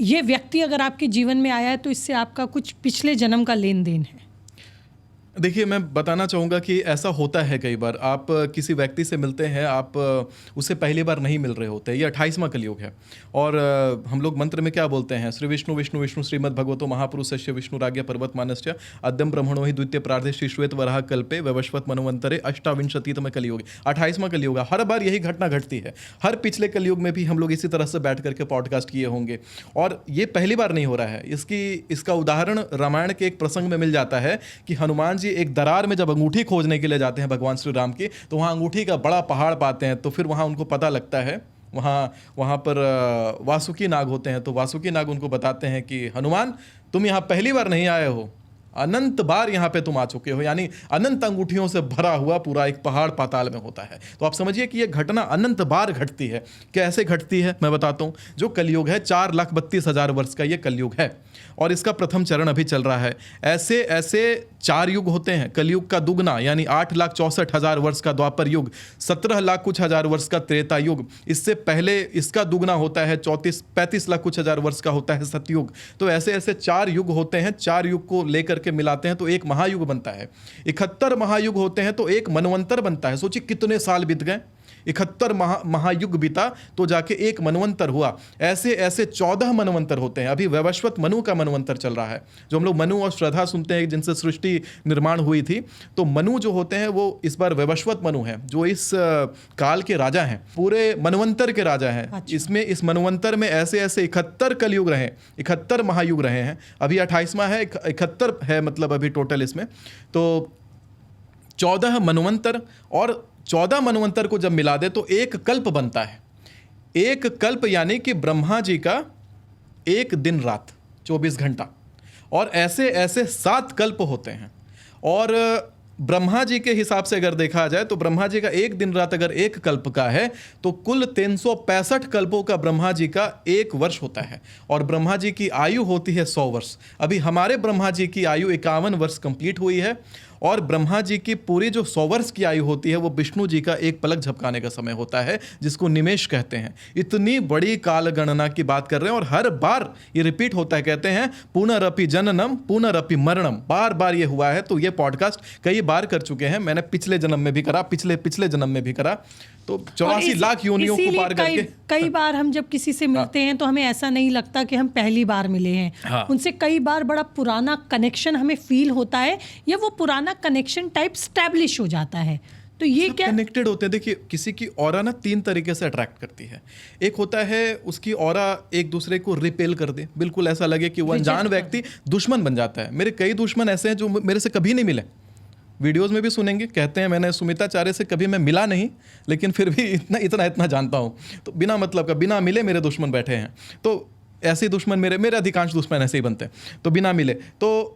ये व्यक्ति अगर आपके जीवन में आया है तो इससे आपका कुछ पिछले जन्म का लेन देन है? देखिए, मैं बताना चाहूँगा कि ऐसा होता है कई बार। आप किसी व्यक्ति से मिलते हैं, आप उससे पहली बार नहीं मिल रहे होते। ये 28वां कलयुग है और हम लोग मंत्र में क्या बोलते हैं? श्री विष्णु विष्णु विष्णु श्रीमद् भगवतो महापुरुषस्य विष्णु राज्ञ पर्वत मानस्य अद्यम ब्रह्मणो ही द्वितीय प्रार्धे श्री श्वेत वराह कल्पे वैवस्वत मनवंतरे अष्टाविंशतितम कलयुग। 28वां कलयुग। हर बार यही घटना घटती है। हर पिछले कलयुग में भी हम लोग इसी तरह से बैठ करके पॉडकास्ट किए होंगे और ये पहली बार नहीं हो रहा है। इसका उदाहरण रामायण के एक प्रसंग में मिल जाता है कि हनुमान एक दरार में जब अंगूठी खोजने के लिए जाते हैं भगवान श्री राम की, तो वहाँ अंगूठी का बड़ा पहाड़ पाते हैं। तो फिर वहाँ उनको पता लगता है, वहाँ पर वासुकी नाग होते हैं। तो वासुकी नाग उनको बताते हैं कि हनुमान, तुम यहाँ पहली बार नहीं आए हो, अनंत बार यहाँ पे तुम आ चुके हो। यानी अनंत अंगूठियों से भरा हुआ पूरा एक पहाड़ पाताल में होता है। तो आप समझिए कि ये घटना अनंत बार घटती है। कैसे घटती है मैं बताता हूँ। जो कलयुग है 4,32,000 वर्ष का ये कलयुग है और इसका प्रथम चरण अभी चल रहा है। ऐसे ऐसे 4 युग होते हैं। कलयुग का दुगना यानी 8,64,000 वर्ष का द्वापर युग, 17 लाख कुछ हजार वर्ष का त्रेता युग, इससे पहले इसका दुगना होता है 35 लाख कुछ हजार वर्ष का होता है सतयुग। तो ऐसे ऐसे 4 युग होते हैं। 4 युग को लेकर के मिलाते हैं तो एक महायुग बनता है। 71 महायुग होते हैं तो एक मनवंतर बनता है। सोचिए कितने साल बीत गए। 71 महायुग बीता तो जाके एक मनवंतर हुआ। ऐसे ऐसे 14 मनवंतर होते हैं। अभी वैवस्वत मनु का मनवंतर चल रहा है, जो हम लोग मनु और श्रद्धा सुनते हैं जिनसे सृष्टि निर्माण हुई थी। तो मनु जो होते हैं वो इस बार वैवस्वत मनु है, जो इस काल के राजा हैं, पूरे मनवंतर के राजा हैं। अच्छा। इसमें इस मनवंतर में ऐसे ऐसे 71 कलयुग रहे, 71 महायुग रहे हैं। अभी 28वां है, 71 है मतलब अभी टोटल इसमें। तो 14 मनवंतर और 14 मनवंतर को जब मिला दे तो एक कल्प बनता है। एक कल्प यानी कि ब्रह्मा जी का एक दिन रात 24 घंटा, और ऐसे ऐसे 7 कल्प होते हैं। और ब्रह्मा जी के हिसाब से अगर देखा जाए तो ब्रह्मा जी का एक दिन रात अगर एक कल्प का है तो कुल 365 कल्पों का ब्रह्मा जी का एक वर्ष होता है। और ब्रह्मा जी की आयु होती है 100 वर्ष। अभी हमारे ब्रह्मा जी की आयु 51 वर्ष कंप्लीट हुई है और ब्रह्मा जी की पूरी जो 100 वर्ष की आयु होती है वो विष्णु जी का एक पलक झपकाने का समय होता है, जिसको निमेष कहते हैं। इतनी बड़ी काल गणना की बात कर रहे हैं और हर बार ये रिपीट होता है। कहते हैं पुनरअपि जननम पुनरअपि मरणम, बार बार ये हुआ है। तो ये पॉडकास्ट कई बार कर चुके हैं मैंने, पिछले जन्म में भी करा, पिछले जन्म में भी करा। तो 84 लाख योनियों को पार करके कई बार हम जब किसी से मिलते हैं तो हमें ऐसा नहीं लगता कि हम पहली बार मिले हैं। उनसे कई बार बड़ा पुराना कनेक्शन हमें फील होता है, या वो पुराना कनेक्शन टाइप स्टैब्लिश हो जाता है। तो ये क्या कनेक्टेड होते हैं। देखिए, किसी की ऑरा ना 3 तरीके से अट्रैक्ट करती है। एक होता है उसकी ऑरा एक दूसरे को रिपेल कर दे, बिल्कुल ऐसा लगे कि वो अनजान व्यक्ति दुश्मन बन जाता है। मेरे कई दुश्मन ऐसे हैं जो मेरे से कभी नहीं मिले, वीडियोस में भी सुनेंगे, कहते हैं मैंने सुमिता चारे से कभी मैं मिला नहीं, लेकिन फिर भी इतना जानता हूँ। तो बिना मतलब का, बिना मिले मेरे दुश्मन बैठे हैं। तो ऐसे दुश्मन मेरे अधिकांश दुश्मन ऐसे ही बनते हैं। तो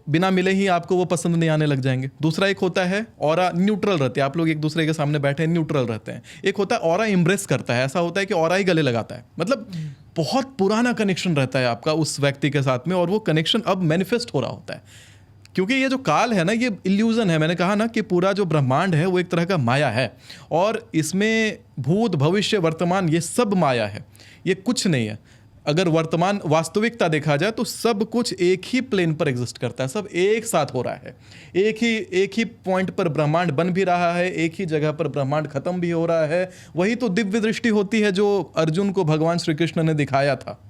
बिना मिले ही आपको वो पसंद नहीं आने लग जाएंगे। दूसरा एक होता है ऑरा न्यूट्रल रहते हैं, आप लोग एक दूसरे के सामने बैठे हैं न्यूट्रल रहते हैं। एक होता है ऑरा इम्ब्रेस करता है, ऐसा होता है कि ऑरा ही गले लगाता है, मतलब बहुत पुराना कनेक्शन रहता है आपका उस व्यक्ति के साथ में, और वो कनेक्शन अब मैनिफेस्ट हो रहा होता है। क्योंकि ये जो काल है ना, ये इल्यूजन है। मैंने कहा ना कि पूरा जो ब्रह्मांड है वो एक तरह का माया है, और इसमें भूत भविष्य वर्तमान ये सब माया है, ये कुछ नहीं है। अगर वर्तमान वास्तविकता देखा जाए तो सब कुछ एक ही प्लेन पर एग्जिस्ट करता है, सब एक साथ हो रहा है, एक ही पॉइंट पर ब्रह्मांड बन भी रहा है, एक ही जगह पर ब्रह्मांड खत्म भी हो रहा है। वही तो दिव्य दृष्टि होती है जो अर्जुन को भगवान श्री कृष्ण ने दिखाया था।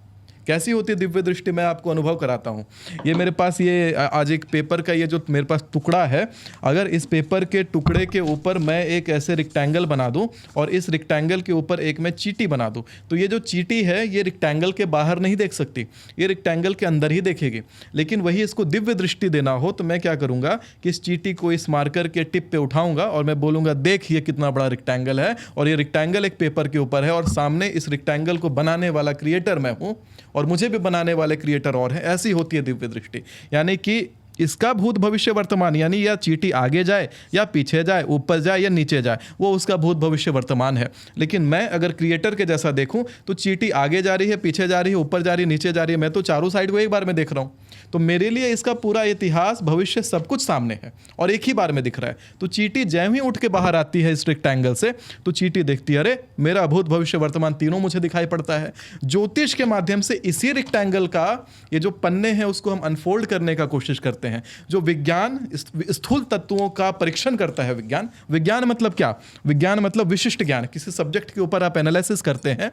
कैसी होती है दिव्य दृष्टि, मैं आपको अनुभव कराता हूँ। ये मेरे पास ये आज एक पेपर का ये जो मेरे पास टुकड़ा है, अगर इस पेपर के टुकड़े के ऊपर मैं एक ऐसे रेक्टेंगल बना दूँ और इस रेक्टेंगल के ऊपर एक मैं चींटी बना दूँ, तो ये जो चींटी है ये रेक्टेंगल के बाहर नहीं देख सकती, ये रेक्टेंगल के अंदर ही देखेगी। लेकिन वही इसको दिव्य दृष्टि देना हो तो मैं क्या करूँगा कि इस चींटी को इस मार्कर के टिप पे उठाऊंगा और मैं बोलूँगा देख ये कितना बड़ा रेक्टेंगल है, और ये रेक्टेंगल एक पेपर के ऊपर है, और सामने इस रेक्टेंगल को बनाने वाला क्रिएटर मैं हूँ और मुझे भी बनाने वाले क्रिएटर और हैं। ऐसी होती है दिव्य दृष्टि, यानी कि इसका भूत भविष्य वर्तमान, यानी या चींटी आगे जाए या पीछे जाए, ऊपर जाए या नीचे जाए, वो उसका भूत भविष्य वर्तमान है। लेकिन मैं अगर क्रिएटर के जैसा देखूं तो चींटी आगे जा रही है, पीछे जा रही है, ऊपर जा रही है, नीचे जा रही है, मैं तो चारों साइड को एक बार में देख रहा हूं। तो मेरे लिए इसका पूरा इतिहास भविष्य सब कुछ सामने है और एक ही बार में दिख रहा है। तो चींटी जैसे ही उठ के बाहर आती है इस रेक्टेंगल से, तो चींटी देखती है अरे मेरा भूत भविष्य वर्तमान तीनों मुझे दिखाई पड़ता है। ज्योतिष के माध्यम से इसी रेक्टेंगल का ये जो पन्ने हैं उसको हम अनफोल्ड करने का कोशिश करते हैं। जो विज्ञान स्थूल तत्वों का परीक्षण करता है, विज्ञान मतलब क्या? विज्ञान मतलब विशिष्ट ज्ञान। किसी सब्जेक्ट के ऊपर आप एनालिसिस करते हैं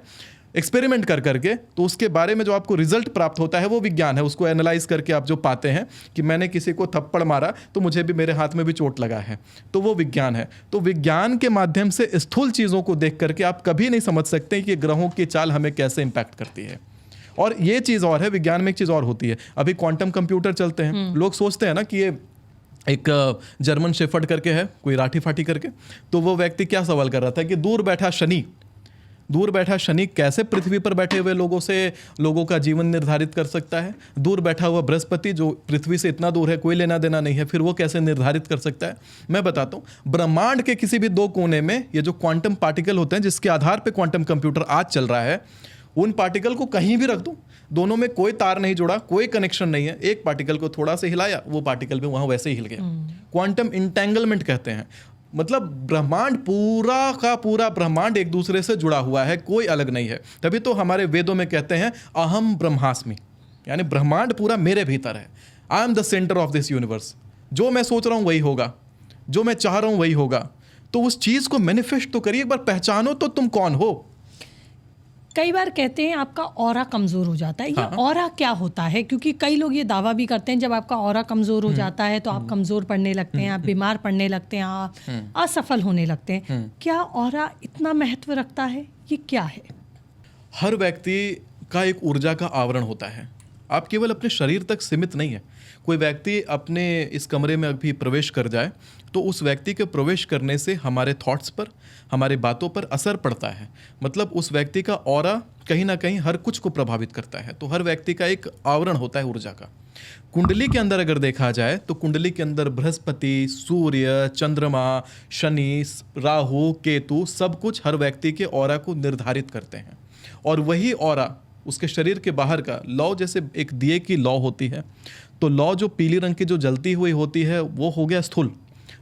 एक्सपेरिमेंट कर करके, तो उसके बारे में जो आपको रिजल्ट प्राप्त होता है वो विज्ञान है। उसको एनालाइज करके आप जो पाते हैं कि मैंने किसी को थप्पड़ मारा तो मुझे भी, मेरे हाथ में भी चोट लगा है, तो वो विज्ञान है। तो विज्ञान के माध्यम से स्थूल चीज़ों को देख करके आप कभी नहीं समझ सकते कि ग्रहों की चाल हमें कैसे इंपैक्ट करती है। और ये चीज़ और है, विज्ञान में एक चीज़ और होती है। अभी क्वांटम कंप्यूटर चलते हैं, लोग सोचते हैं ना कि ये एक जर्मन शेफर्ड करके है, कोई राठी फाटी करके, तो वो व्यक्ति क्या सवाल कर रहा था कि दूर बैठा शनि कैसे पृथ्वी पर बैठे हुए लोगों का जीवन निर्धारित कर सकता है? दूर बैठा हुआ बृहस्पति जो पृथ्वी से इतना दूर है, कोई लेना देना नहीं है, फिर वो कैसे निर्धारित कर सकता है? मैं बताता हूँ। ब्रह्मांड के किसी भी दो कोने में ये जो क्वांटम पार्टिकल होते हैं जिसके आधार पर क्वांटम कंप्यूटर आज चल रहा है, उन पार्टिकल को कहीं भी रख दूं, दोनों में कोई तार नहीं जुड़ा, कोई कनेक्शन नहीं है, एक पार्टिकल को थोड़ा सा हिलाया, वो पार्टिकल भी वहां वैसे ही हिल गया। क्वांटम इंटेंगलमेंट कहते हैं। मतलब ब्रह्मांड पूरा का पूरा ब्रह्मांड एक दूसरे से जुड़ा हुआ है, कोई अलग नहीं है। तभी तो हमारे वेदों में कहते हैं अहम ब्रह्मास्मि, यानी ब्रह्मांड पूरा मेरे भीतर है। I am the centre of this universe. जो मैं सोच रहा हूं वही होगा, जो मैं चाह रहा हूं वही होगा। तो उस चीज को मैनिफेस्ट तो करिए, एक बार पहचानो तो तुम कौन हो। कई बार कहते हैं आपका ऑरा कमज़ोर हो जाता है। ये ऑरा क्या होता है? क्योंकि कई लोग ये दावा भी करते हैं जब आपका ऑरा कमज़ोर हो जाता है तो आप कमज़ोर पड़ने लगते हैं, आप बीमार पड़ने लगते हैं, आप असफल होने लगते हैं। क्या ऑरा इतना महत्व रखता है? ये क्या है? हर व्यक्ति का एक ऊर्जा का आवरण होता है। आप केवल अपने शरीर तक सीमित नहीं है। कोई व्यक्ति अपने इस कमरे में अभी प्रवेश कर जाए तो उस व्यक्ति के प्रवेश करने से हमारे थॉट्स पर, हमारे बातों पर असर पड़ता है। मतलब उस व्यक्ति का ऑरा कहीं ना कहीं हर कुछ को प्रभावित करता है। तो हर व्यक्ति का एक आवरण होता है ऊर्जा का। कुंडली के अंदर अगर देखा जाए तो कुंडली के अंदर बृहस्पति, सूर्य, चंद्रमा, शनि, राहु, केतु सब कुछ हर व्यक्ति के ऑरा को निर्धारित करते हैं। और वही ऑरा उसके शरीर के बाहर का लौ, जैसे एक दिए की लौ होती है, तो लौ जो पीली रंग की जो जलती हुई होती है वो हो गया स्थूल।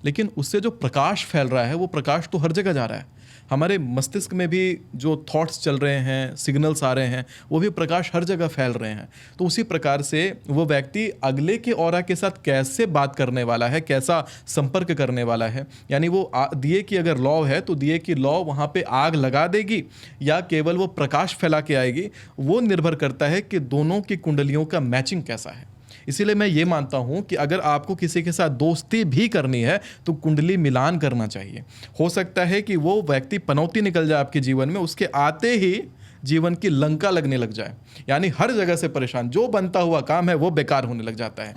लेकिन उससे जो प्रकाश फैल रहा है वो प्रकाश तो हर जगह जा रहा है। हमारे मस्तिष्क में भी जो थॉट्स चल रहे हैं, सिग्नल्स आ रहे हैं, वो भी प्रकाश हर जगह फैल रहे हैं। तो उसी प्रकार से वो व्यक्ति अगले के ऑरा के साथ कैसे बात करने वाला है, कैसा संपर्क करने वाला है, यानी वो दिए की अगर लौ है तो दिए की लौ वहाँ पे आग लगा देगी या केवल वो प्रकाश फैला के आएगी, वो निर्भर करता है कि दोनों की कुंडलियों का मैचिंग कैसा है। इसीलिए मैं ये मानता हूँ कि अगर आपको किसी के साथ दोस्ती भी करनी है तो कुंडली मिलान करना चाहिए। हो सकता है कि वो व्यक्ति पनौती निकल जाए आपके जीवन में, उसके आते ही जीवन की लंका लगने लग जाए, यानी हर जगह से परेशान, जो बनता हुआ काम है वो बेकार होने लग जाता है।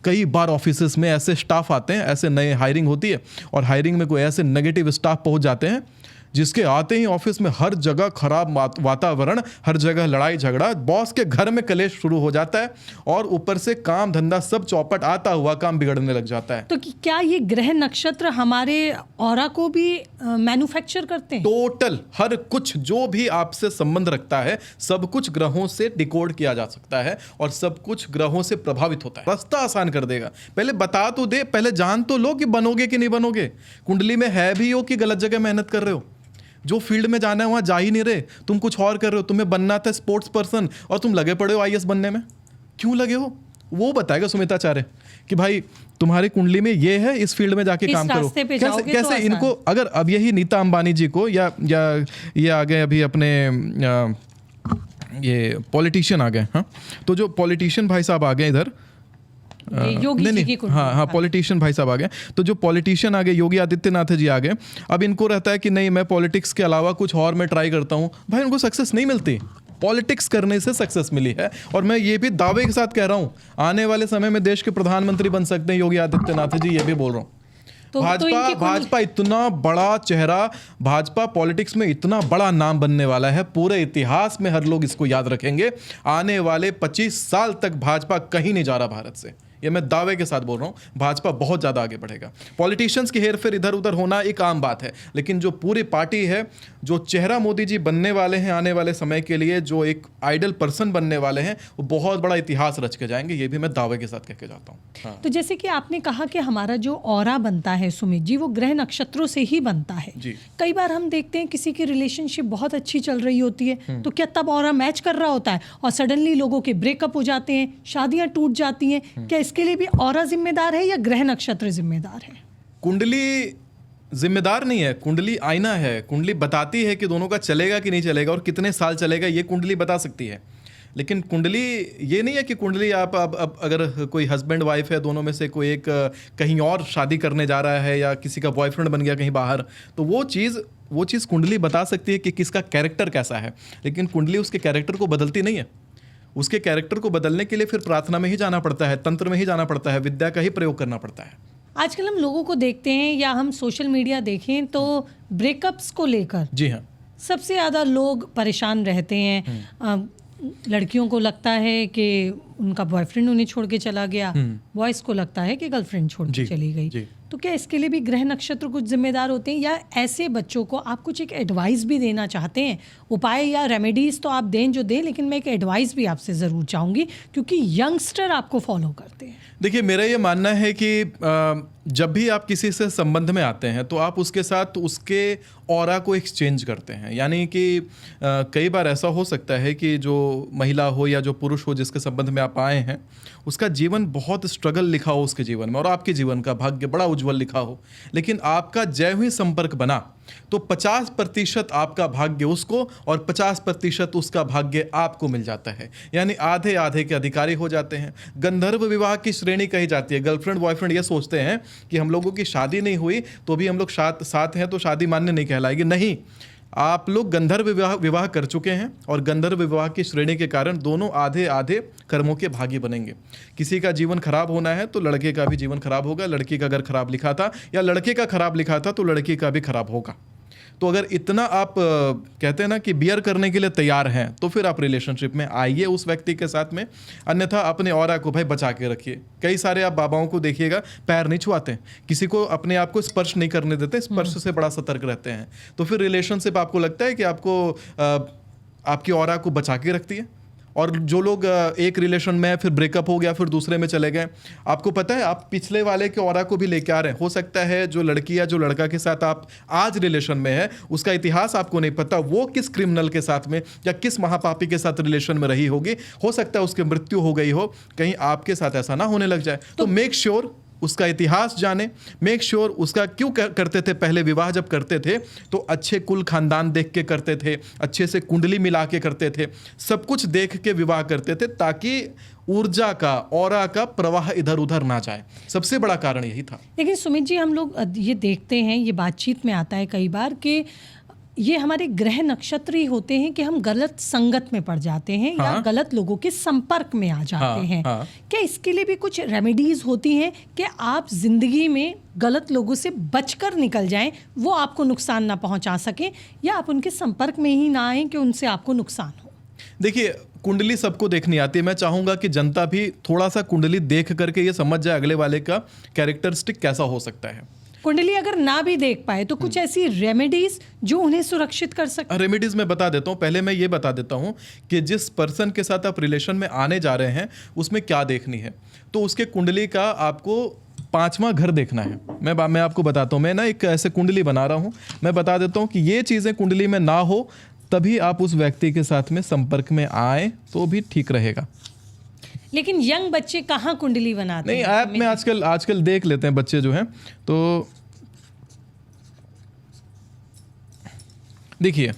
कई बार ऑफिसेस में ऐसे स्टाफ आते हैं, ऐसे नए हायरिंग होती है और हायरिंग में कोई ऐसे नेगेटिव स्टाफ पहुंच जाते हैं जिसके आते ही ऑफिस में हर जगह खराब वातावरण, हर जगह लड़ाई झगड़ा, बॉस के घर में कलेश शुरू हो जाता है और ऊपर से काम धंधा सब चौपट, आता हुआ काम बिगड़ने लग जाता है। तो क्या ये ग्रह नक्षत्र हमारे ऑरा को भी मैन्युफैक्चर करते हैं? टोटल हर कुछ जो भी आपसे संबंध रखता है सब कुछ ग्रहों से डिकोड किया जा सकता है और सब कुछ ग्रहों से प्रभावित होता है। रास्ता आसान कर देगा। पहले बता तो दे, पहले जान तो लो कि बनोगे कि नहीं बनोगे। कुंडली में है भी हो कि गलत जगह मेहनत कर रहे हो, जो फील्ड में जाना है वहां जा ही नहीं रहे, तुम कुछ और कर रहे हो। तुम्हें बनना था स्पोर्ट्स पर्सन और तुम लगे पड़े हो आईएएस बनने में। क्यों लगे हो वो बताएगा सुमिताचार्य कि भाई तुम्हारी कुंडली में ये है, इस फील्ड में जाके काम करो। कैसे इनको, अगर अब यही नीता अंबानी जी को या ये आ गए अभी अपने ये पॉलिटिशियन आ गए, हाँ, तो जो पॉलिटिशियन भाई साहब आ गए इधर, योगी जी की कुंडली, हाँ, पॉलिटिशियन भाई साहब आ गए, तो जो पॉलिटिशियन आ गए, योगी आदित्यनाथ जी आ गए, अब इनको रहता है कि नहीं मैं पॉलिटिक्स के अलावा कुछ और मैं ट्राई करता हूँ। भाई उनको सक्सेस नहीं मिलती, पॉलिटिक्स करने से सक्सेस मिली है। और मैं ये भी दावे के साथ कह रहा हूँ आने वाले समय में देश के प्रधानमंत्री बन सकते हैं योगी आदित्यनाथ जी, ये भी बोल रहा हूँ। भाजपा इतना बड़ा चेहरा, भाजपा पॉलिटिक्स में इतना बड़ा नाम बनने वाला है, पूरे इतिहास में हर लोग इसको याद रखेंगे। आने वाले 25 साल तक भाजपा कहीं नहीं जा रहा भारत से, ये मैं दावे के साथ बोल रहा हूँ। भाजपा बहुत ज़्यादा आगे बढ़ेगा। पॉलिटिशियंस की हेरफेर इधर उधर होना एक आम बात है, लेकिन जो पूरी पार्टी है, जो चेहरा मोदी जी बनने वाले हैं आने वाले समय के लिए, जो एक आइडल पर्सन बनने वाले हैं, वो बहुत बड़ा इतिहास रच के जाएंगे। ये भी मैं दावे के साथ कह के जाता हूँ। हाँ। तो जैसे कि आपने कहा कि हमारा जो ऑरा बनता है सुमित जी, वो ग्रह नक्षत्रों से ही बनता है जी। कई बार हम देखते हैं किसी की रिलेशनशिप बहुत अच्छी चल रही होती है, तो क्या तब ऑरा मैच कर रहा होता है और सडनली लोगों के ब्रेकअप हो जाते हैं, शादियां टूट जाती हैं? क्या इसके लिए भी ऑरा जिम्मेदार है या ग्रह नक्षत्र जिम्मेदार है? कुंडली जिम्मेदार नहीं है, कुंडली आईना है। कुंडली बताती है कि दोनों का चलेगा कि नहीं चलेगा और कितने साल चलेगा, ये कुंडली बता सकती है। लेकिन कुंडली ये नहीं है कि कुंडली आप अब अगर कोई हस्बैंड वाइफ है, दोनों में से कोई एक कहीं और शादी करने जा रहा है या किसी का बॉयफ्रेंड बन गया कहीं बाहर, तो वो चीज़ कुंडली बता सकती है कि किसका कैरेक्टर कैसा है। लेकिन कुंडली उसके कैरेक्टर को बदलती नहीं है। उसके कैरेक्टर को बदलने के लिए फिर प्रार्थना में ही जाना पड़ता है, तंत्र में ही जाना पड़ता है, विद्या का ही प्रयोग करना पड़ता है। आजकल हम लोगों को देखते हैं या हम सोशल मीडिया देखें तो ब्रेकअप्स को लेकर, जी हाँ, सबसे ज़्यादा लोग परेशान रहते हैं। लड़कियों को लगता है कि उनका बॉयफ्रेंड उन्हें छोड़ के चला गया, बॉयज़ को लगता है कि गर्लफ्रेंड छोड़ के चली गई। तो क्या इसके लिए भी ग्रह नक्षत्र कुछ जिम्मेदार होते हैं, या ऐसे बच्चों को आप कुछ एक एडवाइस भी देना चाहते हैं? उपाय या रेमेडीज तो आप दें जो दें, लेकिन मैं एक एडवाइस भी आपसे ज़रूर चाहूँगी क्योंकि यंगस्टर आपको फॉलो करते हैं। देखिए, मेरा ये मानना है कि जब भी आप किसी से संबंध में आते हैं तो आप उसके साथ उसके ऑरा को एक्सचेंज करते हैं। यानी कि कई बार ऐसा हो सकता है कि जो महिला हो या जो पुरुष हो जिसके संबंध में आप आए हैं, उसका जीवन बहुत स्ट्रगल लिखा हो उसके जीवन में और आपके जीवन का भाग्य बड़ा उज्जवल लिखा हो, लेकिन आपका जय हुई संपर्क बना तो 50% आपका भाग्य उसको और 50% उसका भाग्य आपको मिल जाता है। यानी आधे आधे के अधिकारी हो जाते हैं। गंधर्व विवाह की श्रेणी कही जाती है। गर्लफ्रेंड बॉयफ्रेंड ये सोचते हैं कि हम लोगों की शादी नहीं हुई तो भी हम लोग साथ हैं तो शादी मान्य नहीं कहलाएगी। नहीं, आप लोग गंधर्व विवाह कर चुके हैं और गंधर्व विवाह की श्रेणी के कारण दोनों आधे आधे कर्मों के भागी बनेंगे। किसी का जीवन खराब होना है तो लड़के का भी जीवन खराब होगा। लड़की का अगर खराब लिखा था या लड़के का खराब लिखा था तो लड़की का भी खराब होगा। तो अगर इतना आप कहते हैं ना कि बियर करने के लिए तैयार हैं तो फिर आप रिलेशनशिप में आइए उस व्यक्ति के साथ में, अन्यथा अपने ऑरा को भाई बचा के रखिए। कई सारे आप बाबाओं को देखिएगा पैर नहीं छुआते, किसी को अपने आप को स्पर्श नहीं करने देते, स्पर्श से बड़ा सतर्क रहते हैं। तो फिर रिलेशनशिप आपको लगता है कि आपको आपकी ऑरा को बचा के रखती है। और जो लोग एक रिलेशन में फिर ब्रेकअप हो गया फिर दूसरे में चले गए, आपको पता है आप पिछले वाले के ऑरा को भी लेके आ रहे हैं। हो सकता है जो लड़की या जो लड़का के साथ आप आज रिलेशन में है उसका इतिहास आपको नहीं पता, वो किस क्रिमिनल के साथ में या किस महापापी के साथ रिलेशन में रही होगी। हो सकता है उसकी मृत्यु हो गई हो, कहीं आपके साथ ऐसा ना होने लग जाए। तो मेक श्योर उसका इतिहास जाने, मेक श्योर उसका क्यों करते थे पहले विवाह जब करते थे तो अच्छे कुल खानदान देख के करते थे, अच्छे से कुंडली मिला के करते थे, सब कुछ देख के विवाह करते थे ताकि ऊर्जा का ऑरा का प्रवाह इधर उधर ना जाए। सबसे बड़ा कारण यही था। लेकिन सुमित जी, हम लोग ये देखते हैं, ये बातचीत में आता है कई बार कि ये हमारे ग्रह नक्षत्र ही होते हैं कि हम गलत संगत में पड़ जाते हैं या गलत लोगों के संपर्क में आ जाते हैं। क्या इसके लिए भी कुछ रेमेडीज होती हैं कि आप जिंदगी में गलत लोगों से बचकर निकल जाएं, वो आपको नुकसान ना पहुंचा सकें, या आप उनके संपर्क में ही ना आएं कि उनसे आपको नुकसान हो? देखिए, कुंडली सबको देखनी आती है। मैं चाहूंगा कि जनता भी थोड़ा सा कुंडली देख करके ये समझ जाए अगले वाले का कैरेक्टरिस्टिक कैसा हो सकता है। कुंडली अगर ना भी देख पाए तो कुछ ऐसी रेमेडीज जो उन्हें सुरक्षित कर सके? रेमेडीज मैं बता देता हूँ। पहले मैं ये बता देता हूँ कि जिस पर्सन के साथ आप रिलेशन में आने जा रहे हैं उसमें क्या देखनी है। तो उसके कुंडली का आपको 5वां घर देखना है। मैं आपको बताता हूँ। मैं ना एक ऐसे कुंडली बना रहा हूँ, मैं बता देता हूँ कि ये चीज़ें कुंडली में ना हो तभी आप उस व्यक्ति के साथ में संपर्क में आए तो भी ठीक रहेगा। लेकिन यंग बच्चे कहाँ कुंडली बनाते नहीं, हैं? ऐप में आजकल देख लेते हैं बच्चे जो हैं। तो देखिए,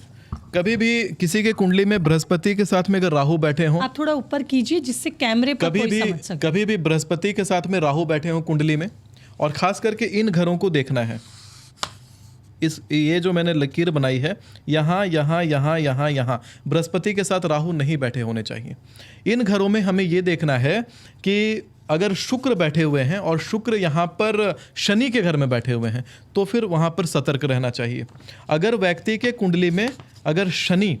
कभी भी किसी के कुंडली में बृहस्पति के साथ में अगर राहु बैठे हों, आप थोड़ा ऊपर कीजिए जिससे कैमरे पर कोई समझ सके। कभी भी बृहस्पति के साथ में राहु बैठे हों कुंडली में, और खास करके इन घरों को देखना है। ये जो मैंने लकीर बनाई है, यहाँ यहाँ यहाँ यहाँ यहाँ बृहस्पति के साथ राहु नहीं बैठे होने चाहिए। इन घरों में हमें ये देखना है कि अगर शुक्र बैठे हुए हैं और शुक्र यहाँ पर शनि के घर में बैठे हुए हैं तो फिर वहाँ पर सतर्क रहना चाहिए। अगर व्यक्ति के कुंडली में अगर शनि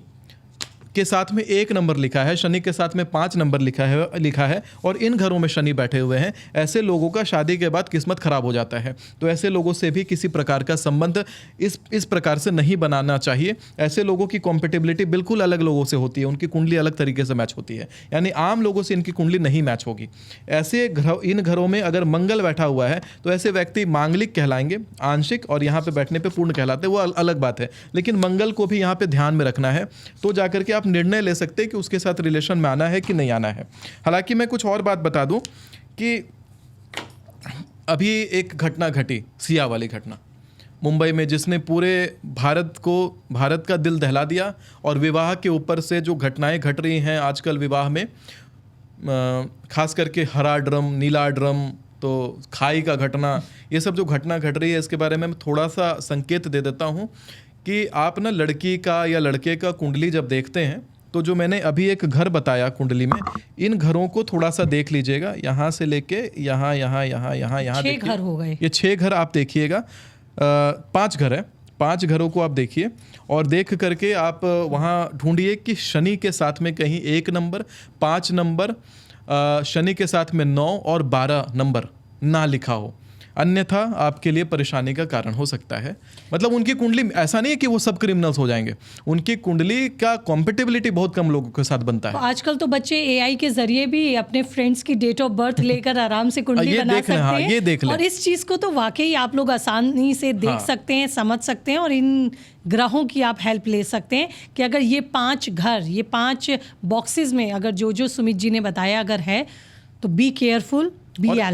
के साथ में 1 नंबर लिखा है, शनि के साथ में 5 नंबर लिखा है और इन घरों में शनि बैठे हुए हैं, ऐसे लोगों का शादी के बाद किस्मत खराब हो जाता है। तो ऐसे लोगों से भी किसी प्रकार का संबंध इस प्रकार से नहीं बनाना चाहिए। ऐसे लोगों की कॉम्पेटिबिलिटी बिल्कुल अलग लोगों से होती है, उनकी कुंडली अलग तरीके से मैच होती है, यानी आम लोगों से इनकी कुंडली नहीं मैच होगी। ऐसे इन घरों में अगर मंगल बैठा हुआ है तो ऐसे व्यक्ति मांगलिक कहलाएंगे, आंशिक, और यहाँ पे बैठने पे पूर्ण कहलाते हैं, वो अलग बात है। लेकिन मंगल को भी यहाँ पे ध्यान में रखना है, तो जाकर के आप निर्णय ले सकते हैं कि उसके साथ रिलेशन में आना है कि नहीं आना है। हालांकि मैं कुछ और बात बता दूं कि अभी एक घटना घटी, सिया वाली घटना मुंबई में, जिसने पूरे भारत का दिल दहला दिया। और विवाह के ऊपर से जो घटनाएं घट रही हैं आजकल विवाह में, खास करके हरा ड्रम, नीला ड्रम, तो खाई का घटना, ये सब जो घटना घट रही है इसके बारे में मैं थोड़ा सा संकेत दे देता हूं कि आप ना लड़की का या लड़के का कुंडली जब देखते हैं तो जो मैंने अभी एक घर बताया कुंडली में, इन घरों को थोड़ा सा देख लीजिएगा, यहाँ से लेके यहाँ यहाँ यहाँ यहाँ यहाँ 6 घर हो गए। ये 6 घर आप देखिएगा, 5 घर है, 5 घरों को आप देखिए और देख करके आप वहाँ ढूंढिए कि शनि के साथ में कहीं 1 नंबर, 5 नंबर, शनि के साथ में 9 और 12 नंबर ना लिखा हो, अन्यथा आपके लिए परेशानी का कारण हो सकता है। मतलब उनकी कुंडली, ऐसा नहीं है कि वो सब क्रिमिनल्स हो जाएंगे, उनकी कुंडली का कॉम्पेटिबिलिटी बहुत कम लोगों के साथ बनता है। तो आजकल तो बच्चे एआई के जरिए भी अपने फ्रेंड्स की डेट ऑफ बर्थ लेकर आराम से कुंडली बना सकते हैं। ये देख लें। और इस चीज़ को तो वाकई आप लोग आसानी से देख सकते हैं, समझ सकते हैं, और इन ग्रहों की आप हेल्प ले सकते हैं कि अगर ये 5 घर, ये 5 बॉक्सेस में अगर जो सुमित जी ने बताया अगर है तो बी केयरफुल,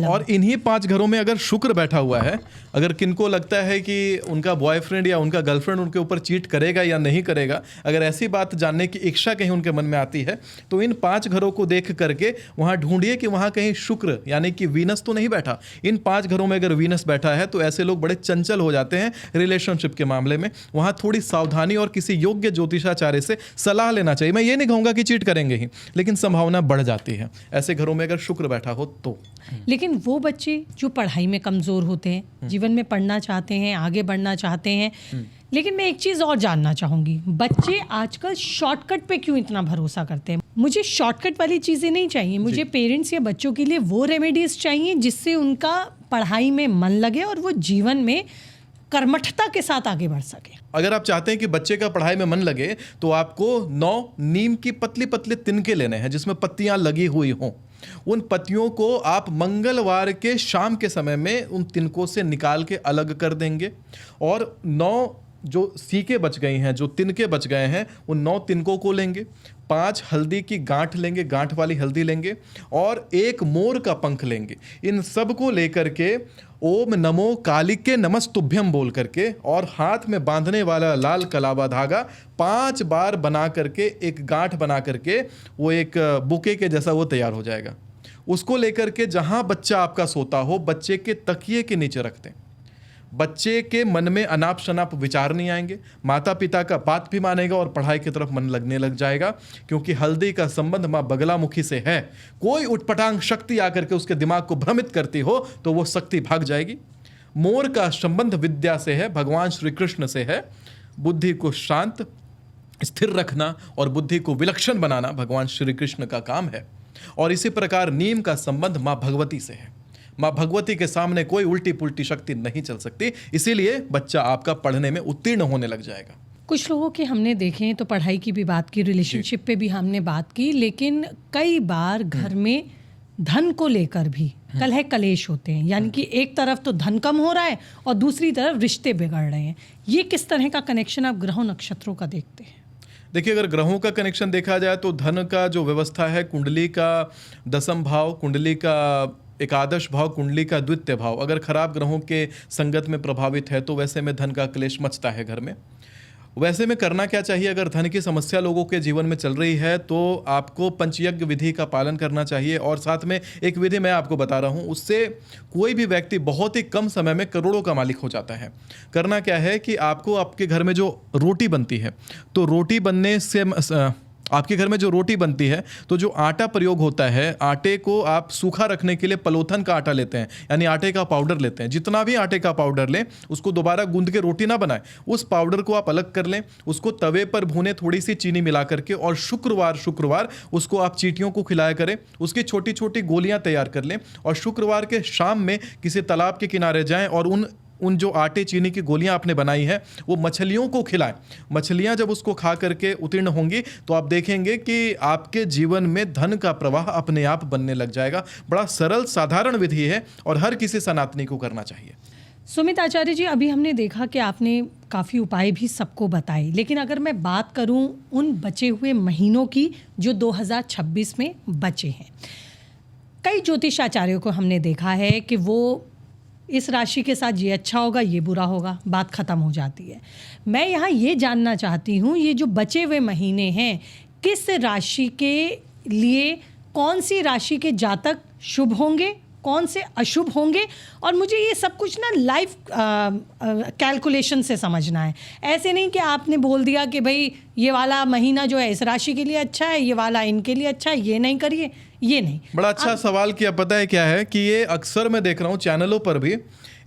और इन्हीं 5 घरों में अगर शुक्र बैठा हुआ है, अगर किनको लगता है कि उनका बॉयफ्रेंड या उनका गर्लफ्रेंड उनके ऊपर चीट करेगा या नहीं करेगा, अगर ऐसी बात जानने की इच्छा कहीं उनके मन में आती है तो इन 5 घरों को देख करके वहाँ ढूंढिए कि वहाँ कहीं शुक्र यानी कि वीनस तो नहीं बैठा। इन 5 घरों में अगर वीनस बैठा है तो ऐसे लोग बड़े चंचल हो जाते हैं रिलेशनशिप के मामले में। वहाँ थोड़ी सावधानी और किसी योग्य ज्योतिषाचार्य से सलाह लेना चाहिए। मैं ये नहीं कहूँगा कि चीट करेंगे ही, लेकिन संभावना बढ़ जाती है ऐसे घरों में अगर शुक्र बैठा हो तो। लेकिन वो बच्चे जो पढ़ाई में कमज़ोर होते हैं, जीवन में पढ़ना चाहते हैं, आगे बढ़ना चाहते हैं, लेकिन मैं एक चीज़ और जानना चाहूँगी, बच्चे आजकल शॉर्टकट पे क्यों इतना भरोसा करते हैं? मुझे शॉर्टकट वाली चीज़ें नहीं चाहिए, मुझे पेरेंट्स या बच्चों के लिए वो रेमेडीज़ चाहिए जिससे उनका पढ़ाई में मन लगे और वो जीवन में कर्मठता के साथ आगे बढ़ सके। अगर आप चाहते हैं कि बच्चे का पढ़ाई में मन लगे तो आपको 9 नीम की पतली पतली तिनके लेने हैं जिसमें पत्तियां लगी हुई हों। उन पत्तियों को आप मंगलवार के शाम के समय में उन तिनकों से निकाल के अलग कर देंगे और 9 जो सीके बच गई हैं, जो तिनके बच गए हैं, उन 9 तिनकों को लेंगे, 5 हल्दी की गांठ लेंगे, गांठ वाली हल्दी लेंगे और 1 मोर का पंख लेंगे। इन सब को लेकर के ओम नमो कालिके नमस्तुभ्यम बोल करके और हाथ में बांधने वाला लाल कलावा धागा 5 बार बना करके एक गांठ बना करके वो एक बुके के जैसा वो तैयार हो जाएगा। उसको लेकर के जहाँ बच्चा आपका सोता हो, बच्चे के तकिए के नीचे रखते हैं। बच्चे के मन में अनाप शनाप विचार नहीं आएंगे, माता पिता का बात भी मानेगा और पढ़ाई की तरफ मन लगने लग जाएगा, क्योंकि हल्दी का संबंध माँ बगलामुखी से है। कोई उटपटांग शक्ति आकर के उसके दिमाग को भ्रमित करती हो तो वो शक्ति भाग जाएगी। मोर का संबंध विद्या से है, भगवान श्री कृष्ण से है। बुद्धि को शांत स्थिर रखना और बुद्धि को विलक्षण बनाना भगवान श्री कृष्ण का काम है। और इसी प्रकार नीम का संबंध माँ भगवती से है। माँ भगवती के सामने कोई उल्टी पुल्टी शक्ति नहीं चल सकती, इसीलिए बच्चा आपका पढ़ने में उत्तीर्ण होने लग जाएगा। कुछ लोगों के हमने देखे हैं, तो पढ़ाई की भी बात की, रिलेशनशिप पे भी हमने बात की, लेकिन कई बार घर में धन को लेकर भी कलह कलेश होते हैं। यानी कि एक तरफ तो धन कम हो रहा है और दूसरी तरफ रिश्ते बिगड़ रहे हैं। ये किस तरह का कनेक्शन आप ग्रहों नक्षत्रों का देखते हैं? देखिए, अगर ग्रहों का कनेक्शन देखा जाए तो धन का जो व्यवस्था है, कुंडली का 10वां भाव, कुंडली का एकादश भाव, कुंडली का द्वितीय भाव अगर खराब ग्रहों के संगत में प्रभावित है तो वैसे में धन का क्लेश मचता है घर में। वैसे में करना क्या चाहिए, अगर धन की समस्या लोगों के जीवन में चल रही है तो आपको पंचयज्ञ विधि का पालन करना चाहिए। और साथ में एक विधि मैं आपको बता रहा हूँ, उससे कोई भी व्यक्ति बहुत ही कम समय में करोड़ों का मालिक हो जाता है। करना क्या है कि आपको आपके घर में जो रोटी बनती है, तो रोटी बनने से आपके घर में जो रोटी बनती है तो जो आटा प्रयोग होता है, आटे को आप सूखा रखने के लिए पलोथन का आटा लेते हैं, यानी आटे का पाउडर लेते हैं। जितना भी आटे का पाउडर लें उसको दोबारा गूंद के रोटी ना बनाएं, उस पाउडर को आप अलग कर लें, उसको तवे पर भूनें थोड़ी सी चीनी मिला करके, और शुक्रवार उसको आप चींटियों को खिलाया करें। उसकी छोटी छोटी गोलियां तैयार कर लें और शुक्रवार के शाम में किसी तालाब के किनारे जाएं और उन जो आटे चीनी की गोलियां आपने बनाई है वो मछलियों को खिलाएं। मछलियां जब उसको खा करके उत्तीर्ण होंगी तो आप देखेंगे कि आपके जीवन में धन का प्रवाह अपने आप बनने लग जाएगा। बड़ा सरल साधारण विधि है और हर किसी सनातनी को करना चाहिए। सुमित आचार्य जी, अभी हमने देखा कि आपने काफ़ी उपाय भी सबको बताए, लेकिन अगर मैं बात करूं उन बचे हुए महीनों की जो 2026 में बचे हैं, कई ज्योतिषाचार्यों को हमने देखा है कि वो इस राशि के साथ ये अच्छा होगा, ये बुरा होगा, बात ख़त्म हो जाती है। मैं यहाँ ये जानना चाहती हूँ, ये जो बचे हुए महीने हैं, किस राशि के लिए, कौन सी राशि के जातक शुभ होंगे, कौन से अशुभ होंगे, और मुझे ये सब कुछ ना लाइव कैलकुलेशन से समझना है। ऐसे नहीं कि आपने बोल दिया कि भाई ये वाला महीना जो है इस राशि के लिए अच्छा है, ये वाला इनके लिए अच्छा है, ये नहीं करिए, ये नहीं। बड़ा अच्छा सवाल किया। पता है क्या है कि ये अक्सर मैं देख रहा हूँ चैनलों पर भी,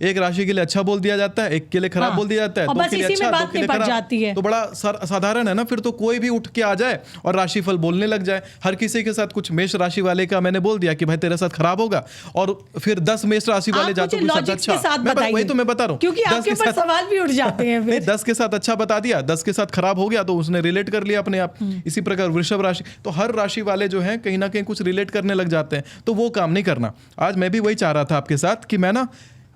एक राशि के लिए अच्छा बोल दिया जाता है, एक के लिए खराब बोल दिया जाता है, दो के लिए अच्छा, दो के लिए खराब, तो बड़ा साधारण है ना। फिर तो कोई भी उठ के आ जाए और राशिफल बोलने लग जाए। हर किसी के साथ कुछ मेष राशि वाले का मैंने बोल दिया कि भाई तेरे साथ खराब होगा, और फिर 10 मेष राशि वाले जातकों के साथ अच्छा, वही तो मैं बता रहा हूँ, क्योंकि आपके ऊपर सवाल भी उठ जाते हैं। 10 के साथ अच्छा बता दिया, 10 के साथ खराब हो गया तो उसने रिलेट कर लिया अपने आप। इसी प्रकार वृषभ राशि, तो हर राशि वाले जो हैं कहीं ना कहीं कुछ रिलेट करने लग जाते हैं, तो वो काम नहीं करना। आज मैं भी वही चाह रहा था आपके साथ कि मैं ना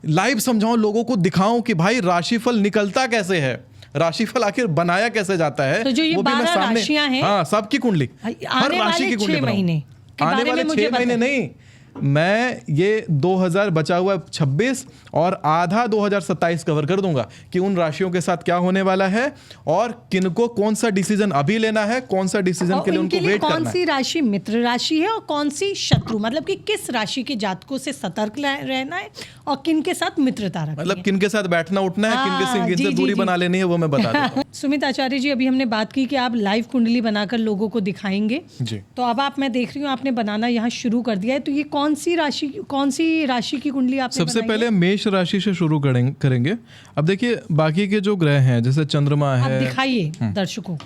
लाइव समझाऊं, लोगों को दिखाऊं कि भाई राशिफल निकलता कैसे है, राशिफल आखिर बनाया कैसे जाता है। तो जो ये 12 राशियां हैं, हाँ, सबकी कुंडली, हर राशि की कुंडली, आने वाले 6 महीने नहीं, मैं ये 2000 बचा हुआ 26 और आधा 2027 कवर कर दूंगा कि उन राशियों के साथ क्या होने वाला है और किनको कौन सा डिसीजन अभी लेना है, कौन सा डिसीजन के लिए उनको वेट करना है। कौन सी राशि मित्र राशि है और कौन सी शत्रु, मतलब कि किस राशि के जातकों से सतर्क रहना है और किन के साथ मित्रता रखनी है, मतलब किन के साथ बैठना उठना है, किन से दूरी बना लेनी है, वो मैं बता देता हूं। सुमित आचार्य जी, अभी हमने बात की कि आप लाइव कुंडली बनाकर लोगों को दिखाएंगे जी। तो अब मैं देख रही हूँ आपने बनाना यहाँ शुरू कर दिया है, तो ये कौन सी राशि की कुंडली आपने सबसे पहले मेष राशि से शुरू करेंगे। अब देखिए बाकी के जो ग्रह हैं जैसे चंद्रमा है, दिखाइए दर्शकों को।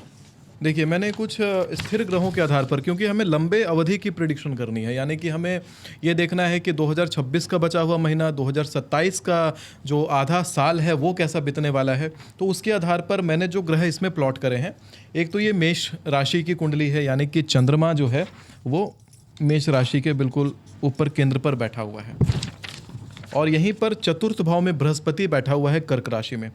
देखिए मैंने कुछ स्थिर ग्रहों के आधार पर, क्योंकि हमें लंबे अवधि की प्रिडिक्शन करनी है, यानी कि हमें ये देखना है कि 2026 का बचा हुआ महीना, 2027 का जो आधा साल है वो कैसा बीतने वाला है। तो उसके आधार पर मैंने जो ग्रह इसमें प्लॉट करे हैं, एक तो ये मेष राशि की कुंडली है, यानी कि चंद्रमा जो है वो मेष राशि के बिल्कुल ऊपर केंद्र पर बैठा हुआ है, और यहीं पर चतुर्थ भाव में बृहस्पति बैठा हुआ है कर्क राशि में,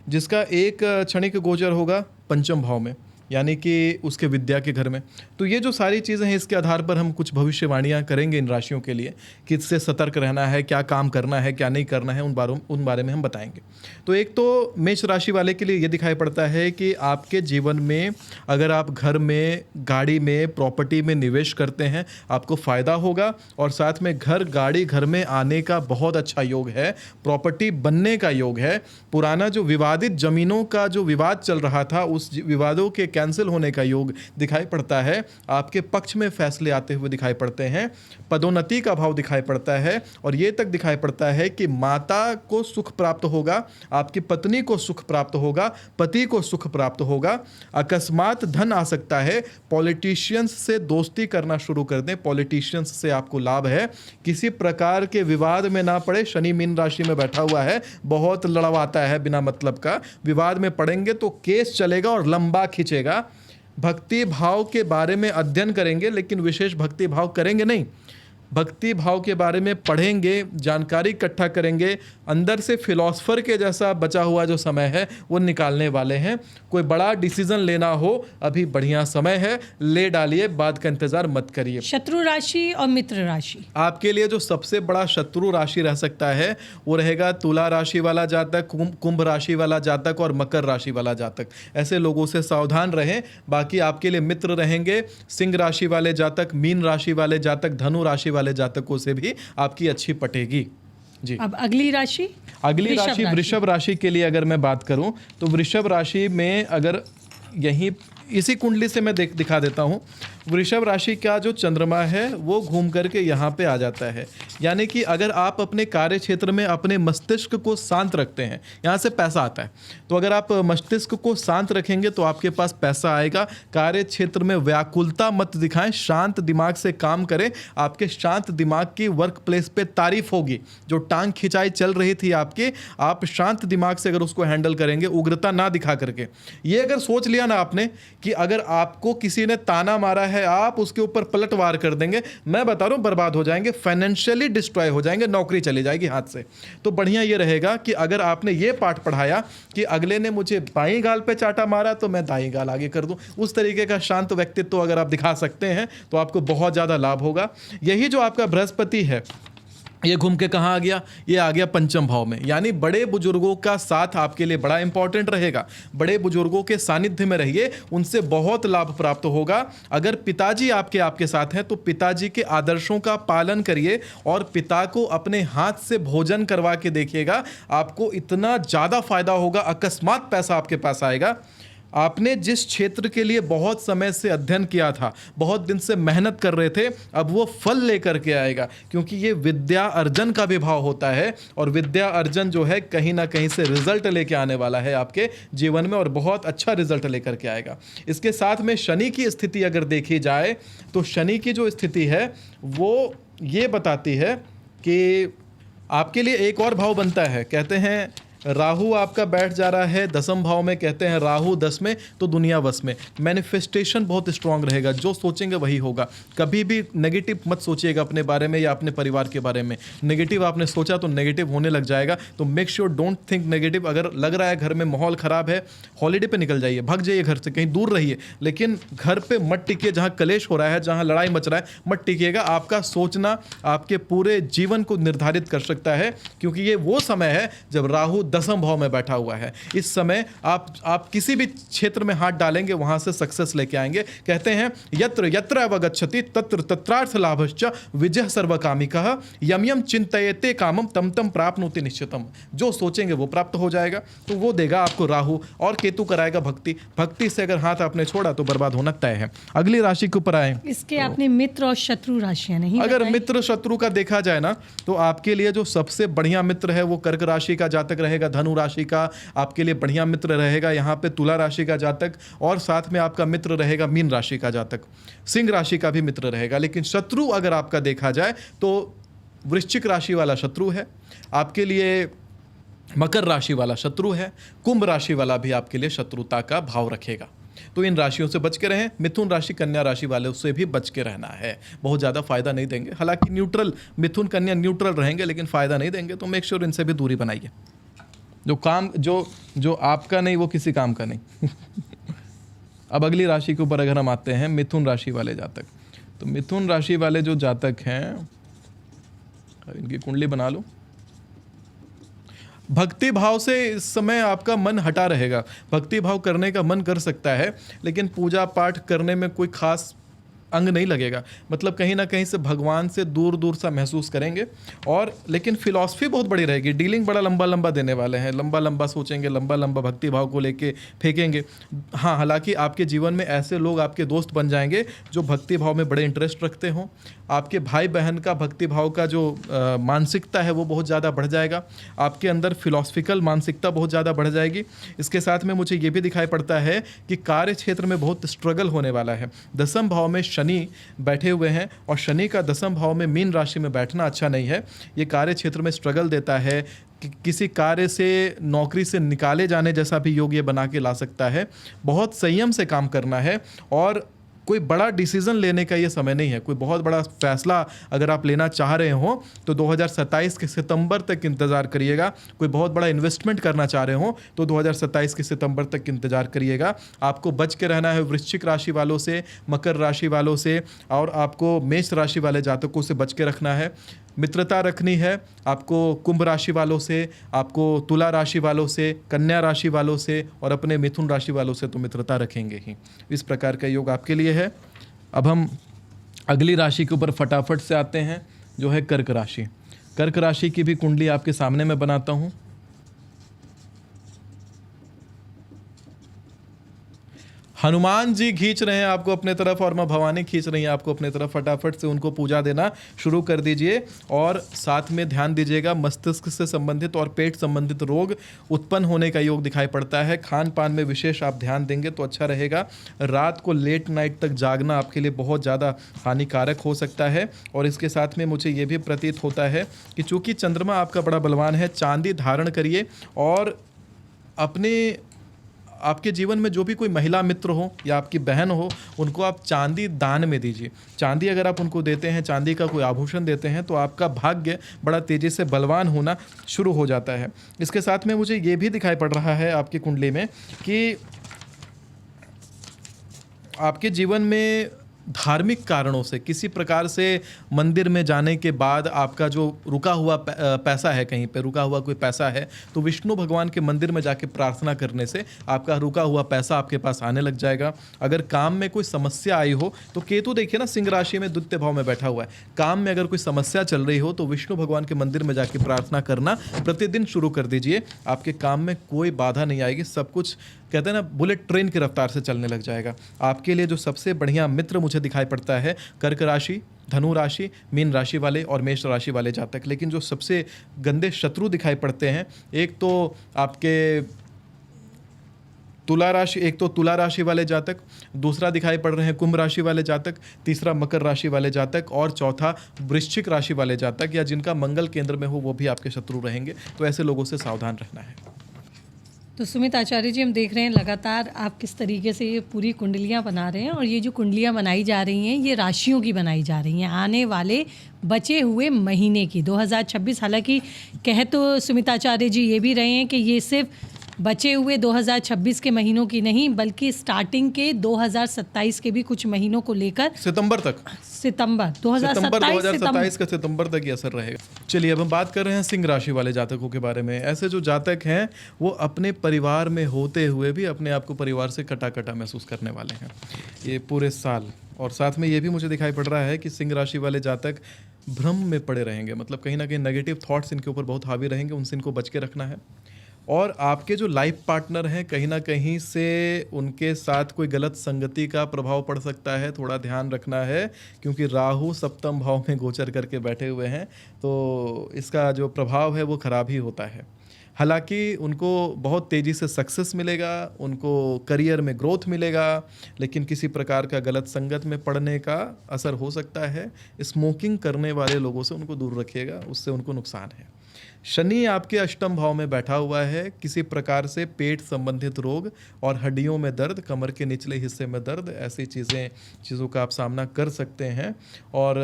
जिसका एक क्षणिक गोचर होगा पंचम भाव में। यानी कि उसके विद्या के घर में। तो ये जो सारी चीज़ें हैं, इसके आधार पर हम कुछ भविष्यवाणियाँ करेंगे इन राशियों के लिए, किससे सतर्क रहना है, क्या काम करना है, क्या नहीं करना है, उन बारे में हम बताएंगे। तो एक तो मेष राशि वाले के लिए ये दिखाई पड़ता है कि आपके जीवन में अगर आप घर में, गाड़ी में, प्रॉपर्टी में निवेश करते हैं, आपको फ़ायदा होगा। और साथ में घर में आने का बहुत अच्छा योग है, प्रॉपर्टी बनने का योग है। पुराना जो विवादित ज़मीनों का जो विवाद चल रहा था, उस विवादों के कैंसिल होने का योग दिखाई पड़ता है। आपके पक्ष में फैसले आते हुए दिखाई पड़ते हैं। पदोन्नति का भाव दिखाई पड़ता है। और ये तक दिखाई पड़ता है कि माता को सुख प्राप्त होगा, आपकी पत्नी को सुख प्राप्त होगा, पति को सुख प्राप्त होगा। अकस्मात धन आ सकता है। पॉलिटिशियंस से दोस्ती करना शुरू कर दें, पॉलिटिशियंस से आपको लाभ है। किसी प्रकार के विवाद में ना पड़े। शनि मीन राशि में बैठा हुआ है, बहुत लड़वाता है बिना मतलब का। विवाद में पड़ेंगे तो केस चलेगा और लंबा खींचेगा। भक्ति भाव के बारे में अध्ययन करेंगे, लेकिन विशेष भक्ति भाव करेंगे नहीं। भक्ति भाव के बारे में पढ़ेंगे, जानकारी इकट्ठा करेंगे, अंदर से फिलॉसफर के जैसा बचा हुआ जो समय है वो निकालने वाले हैं। कोई बड़ा डिसीजन लेना हो, अभी बढ़िया समय है, ले डालिए, बाद का इंतजार मत करिए। शत्रु राशि और मित्र राशि, आपके लिए जो सबसे बड़ा शत्रु राशि रह सकता है वो रहेगा तुला राशि वाला जातक, कुंभ राशि वाला जातक और मकर राशि वाला जातक। ऐसे लोगों से सावधान रहें। बाकी आपके लिए मित्र रहेंगे सिंह राशि वाले जातक, मीन राशि वाले जातक, धनु राशि वाले जातकों से भी आपकी अच्छी पटेगी। जी, अब अगली राशि वृषभ राशि के लिए अगर मैं बात करूं तो वृषभ राशि में अगर यहीं इसी कुंडली से मैं दिखा देता हूं, वृषभ राशि का जो चंद्रमा है वो घूम करके यहाँ पे आ जाता है। यानी कि अगर आप अपने कार्य क्षेत्र में अपने मस्तिष्क को शांत रखते हैं, यहाँ से पैसा आता है, तो अगर आप मस्तिष्क को शांत रखेंगे तो आपके पास पैसा आएगा। कार्य क्षेत्र में व्याकुलता मत दिखाएं, शांत दिमाग से काम करें। आपके शांत दिमाग की वर्क प्लेस पे तारीफ होगी। जो टांग खिंचाई चल रही थी आपकी, आप शांत दिमाग से अगर उसको हैंडल करेंगे, उग्रता ना दिखा करके। ये अगर सोच लिया ना आपने कि अगर आपको किसी ने ताना मारा है, आप उसके ऊपर पलटवार कर देंगे, मैं बता रहा हूं बर्बाद हो जाएंगे, फाइनेंशियली डिस्ट्रॉय हो जाएंगे, नौकरी चली जाएगी हाथ से। तो बढ़िया ये रहेगा कि अगर आपने ये पाठ पढ़ाया कि अगले ने मुझे बाईं गाल पे चाटा मारा तो मैं दाईं गाल आगे कर दूं, उस तरीके का शांत व्यक्तित्व अगर आप दिखा सकते हैं तो आपको बहुत ज़्यादा लाभ होगा। यही जो आपका बृहस्पति है, ये घूम के कहाँ आ गया? ये आ गया पंचम भाव में। यानी बड़े बुजुर्गों का साथ आपके लिए बड़ा इंपॉर्टेंट रहेगा। बड़े बुजुर्गों के सानिध्य में रहिए, उनसे बहुत लाभ प्राप्त होगा। अगर पिताजी आपके साथ हैं तो पिताजी के आदर्शों का पालन करिए और पिता को अपने हाथ से भोजन करवा के देखिएगा, आपको इतना ज़्यादा फायदा होगा। अकस्मात पैसा आपके पास आएगा। आपने जिस क्षेत्र के लिए बहुत समय से अध्ययन किया था, बहुत दिन से मेहनत कर रहे थे, अब वो फल लेकर के आएगा, क्योंकि ये विद्या अर्जन का भी भाव होता है। और विद्या अर्जन जो है कहीं ना कहीं से रिजल्ट लेके आने वाला है आपके जीवन में, और बहुत अच्छा रिजल्ट लेकर के आएगा। इसके साथ में शनि की स्थिति अगर देखी जाए तो शनि की जो स्थिति है वो ये बताती है कि आपके लिए एक और भाव बनता है। कहते हैं राहु आपका बैठ जा रहा है 10वें भाव में, कहते हैं राहु 10 में तो दुनिया वश में। मैनिफेस्टेशन बहुत स्ट्रांग रहेगा, जो सोचेंगे वही होगा। कभी भी नेगेटिव मत सोचिएगा अपने बारे में या अपने परिवार के बारे में। नेगेटिव आपने सोचा तो नेगेटिव होने लग जाएगा। तो make sure don't think negative. अगर लग रहा है घर में माहौल ख़राब है, हॉलीडे पे निकल जाइए, भाग जाइए घर से, कहीं दूर रहिए, लेकिन घर पे मत टिकिए। जहाँ कलेश हो रहा है, जहाँ लड़ाई मच रहा है, मत टिकिएगा। आपका सोचना आपके पूरे जीवन को निर्धारित कर सकता है, क्योंकि ये वो समय है जब राहु 10वें भाव में बैठा हुआ है। इस समय आप किसी भी क्षेत्र में हाथ डालेंगे वहां से सक्सेस लेके आएंगे। कहते हैं यत्र यत्र अवगच्छति तत्र तत्रार्थ लाभश्च विजय सर्वकामिकः यम यम चिंतयते कामम तम तम प्राप्नोति निश्चितम। जो सोचेंगे वो प्राप्त हो जाएगा। तो वो देगा आपको राहु, और केतु कराएगा भक्ति। भक्ति से अगर हाथ आपने छोड़ा तो बर्बाद होना तय है। अगली राशि के ऊपर आए, इसके आपने मित्र और शत्रु राशियां नहीं अगर बताई। मित्र शत्रु का देखा जाए ना, तो आपके लिए जो सबसे बढ़िया मित्र है वो कर्क राशि का जातक रहेगा, धनु राशि का आपके लिए बढ़िया मित्र रहेगा। यहाँ पे तुला राशि का जातक, और साथ में आपका मित्र रहेगा मीन राशि का जातक, सिंह राशि का भी मित्र रहेगा। लेकिन शत्रु अगर आपका देखा जाए तो वृश्चिक राशि वाला शत्रु है आपके लिए, मकर राशि वाला शत्रु है, कुंभ राशि वाला भी आपके लिए शत्रुता का भाव रखेगा। तो इन राशियों से बच के रहें। मिथुन राशि कन्या राशि वाले उससे भी बच के रहना है, बहुत ज़्यादा फायदा नहीं देंगे। हालांकि न्यूट्रल मिथुन कन्या न्यूट्रल रहेंगे, लेकिन फ़ायदा नहीं देंगे। तो मेक श्योर इनसे भी दूरी बनाइए। जो काम जो आपका नहीं वो किसी काम का नहीं। अब अगली राशि के ऊपर अगर हम आते हैं, मिथुन राशि वाले जातक। तो मिथुन राशि वाले जो जातक हैं, इनकी कुंडली बना लो। भक्ति भाव से इस समय आपका मन हटा रहेगा। भक्ति भाव करने का मन कर सकता है, लेकिन पूजा पाठ करने में कोई खास अंग नहीं लगेगा। मतलब कहीं ना कहीं से भगवान से दूर दूर सा महसूस करेंगे। और लेकिन फिलॉसफी बहुत बड़ी रहेगी। डीलिंग बड़ा लंबा लंबा देने वाले हैं, लंबा लंबा सोचेंगे, लंबा लंबा भक्ति भाव को लेके फेंकेंगे। हाँ, हालांकि आपके जीवन में ऐसे लोग आपके दोस्त बन जाएंगे जो भक्ति भाव में बड़े इंटरेस्ट रखते हों। आपके भाई बहन का भक्ति भाव का जो मानसिकता है वो बहुत ज़्यादा बढ़ जाएगा। आपके अंदर फिलॉसफिकल मानसिकता बहुत ज़्यादा बढ़ जाएगी। इसके साथ में मुझे ये भी दिखाई पड़ता है कि कार्य क्षेत्र में बहुत स्ट्रगल होने वाला है। दसम भाव में शनि बैठे हुए हैं, और शनि का दसम भाव में मीन राशि में बैठना अच्छा नहीं है। ये कार्य क्षेत्र में स्ट्रगल देता है। किसी कार्य से, नौकरी से निकाले जाने जैसा भी योग ये बना के ला सकता है। बहुत संयम से काम करना है, और कोई बड़ा डिसीजन लेने का ये समय नहीं है। कोई बहुत बड़ा फैसला अगर आप लेना चाह रहे हो तो 2027 के सितंबर तक इंतज़ार करिएगा। कोई बहुत बड़ा इन्वेस्टमेंट करना चाह रहे हो तो 2027 के सितंबर तक इंतज़ार करिएगा। आपको बच के रहना है वृश्चिक राशि वालों से, मकर राशि वालों से, और आपको मेष राशि वाले जातकों से बच के रखना है। मित्रता रखनी है आपको कुंभ राशि वालों से, आपको तुला राशि वालों से, कन्या राशि वालों से, और अपने मिथुन राशि वालों से तो मित्रता रखेंगे ही। इस प्रकार का योग आपके लिए है। अब हम अगली राशि के ऊपर फटाफट से आते हैं, जो है कर्क राशि। कर्क राशि की भी कुंडली आपके सामने मैं बनाता हूँ। हनुमान जी खींच रहे हैं आपको अपने तरफ, और माँ भवानी खींच रही हैं आपको अपने तरफ। फटाफट से उनको पूजा देना शुरू कर दीजिए, और साथ में ध्यान दीजिएगा मस्तिष्क से संबंधित और पेट संबंधित रोग उत्पन्न होने का योग दिखाई पड़ता है। खान पान में विशेष आप ध्यान देंगे तो अच्छा रहेगा। रात को लेट नाइट तक जागना आपके लिए बहुत ज़्यादा हानिकारक हो सकता है। और इसके साथ में मुझे ये भी प्रतीत होता है कि चूँकि चंद्रमा आपका बड़ा बलवान है, चांदी धारण करिए, और आपके जीवन में जो भी कोई महिला मित्र हो या आपकी बहन हो, उनको आप चांदी दान में दीजिए। चांदी अगर आप उनको देते हैं, चांदी का कोई आभूषण देते हैं, तो आपका भाग्य बड़ा तेज़ी से बलवान होना शुरू हो जाता है। इसके साथ में मुझे ये भी दिखाई पड़ रहा है आपकी कुंडली में कि आपके जीवन में धार्मिक कारणों से, किसी प्रकार से मंदिर में जाने के बाद आपका जो रुका हुआ पैसा है, कहीं पे रुका हुआ कोई पैसा है, तो विष्णु भगवान के मंदिर में जाके प्रार्थना करने से आपका रुका हुआ पैसा आपके पास आने लग जाएगा। अगर काम में कोई समस्या आई हो तो केतु देखिए ना, सिंह राशि में द्वितीय भाव में बैठा हुआ है। काम में अगर कोई समस्या चल रही हो तो विष्णु भगवान के मंदिर में जाके प्रार्थना करना प्रतिदिन शुरू कर दीजिए। आपके काम में कोई बाधा नहीं आएगी। सब कुछ कहते हैं ना, बुलेट ट्रेन की रफ्तार से चलने लग जाएगा। आपके लिए जो सबसे बढ़िया मित्र मुझे दिखाई पड़ता है, कर्क राशि, धनु राशि, मीन राशि वाले और मेष राशि वाले जातक। लेकिन जो सबसे गंदे शत्रु दिखाई पड़ते हैं, एक तो तुला राशि वाले जातक, दूसरा दिखाई पड़ रहे हैं कुंभ राशि वाले जातक, तीसरा मकर राशि वाले जातक, और चौथा वृश्चिक राशि वाले जातक, या जिनका मंगल केंद्र में हो वो भी आपके शत्रु रहेंगे। तो ऐसे लोगों से सावधान रहना है। तो सुमित आचार्य जी, हम देख रहे हैं लगातार आप किस तरीके से ये पूरी कुंडलियाँ बना रहे हैं, और ये जो कुंडलियाँ बनाई जा रही हैं ये राशियों की बनाई जा रही हैं आने वाले बचे हुए महीने की 2026। हालांकि कह तो सुमित आचार्य जी ये भी रहे हैं कि ये सिर्फ बचे हुए 2026 के महीनों की नहीं, बल्कि स्टार्टिंग के 2027 के भी कुछ महीनों को लेकर सितंबर 2027 का सितंबर तक ये असर रहेगा। चलिए, अब हम बात कर रहे हैं सिंह राशि वाले जातकों के बारे में। ऐसे जो जातक हैं वो अपने परिवार में होते हुए भी अपने आप को परिवार से कटा कटा महसूस करने वाले हैं ये पूरे साल। और साथ में ये भी मुझे दिखाई पड़ रहा है कि सिंह राशि वाले जातक भ्रम में पड़े रहेंगे। मतलब कहीं ना कहीं नेगेटिव थॉट्स इनके ऊपर बहुत हावी रहेंगे, उनसे इनको बच के रखना है। और आपके जो लाइफ पार्टनर हैं, कहीं ना कहीं से उनके साथ कोई गलत संगति का प्रभाव पड़ सकता है, थोड़ा ध्यान रखना है, क्योंकि राहु सप्तम भाव में गोचर करके बैठे हुए हैं, तो इसका जो प्रभाव है वो खराब ही होता है। हालांकि उनको बहुत तेज़ी से सक्सेस मिलेगा, उनको करियर में ग्रोथ मिलेगा, लेकिन किसी प्रकार का गलत संगत में पड़ने का असर हो सकता है। स्मोकिंग करने वाले लोगों से उनको दूर रखिएगा, उससे उनको नुकसान है। शनि आपके अष्टम भाव में बैठा हुआ है। किसी प्रकार से पेट संबंधित रोग और हड्डियों में दर्द, कमर के निचले हिस्से में दर्द, ऐसी चीज़ों का आप सामना कर सकते हैं। और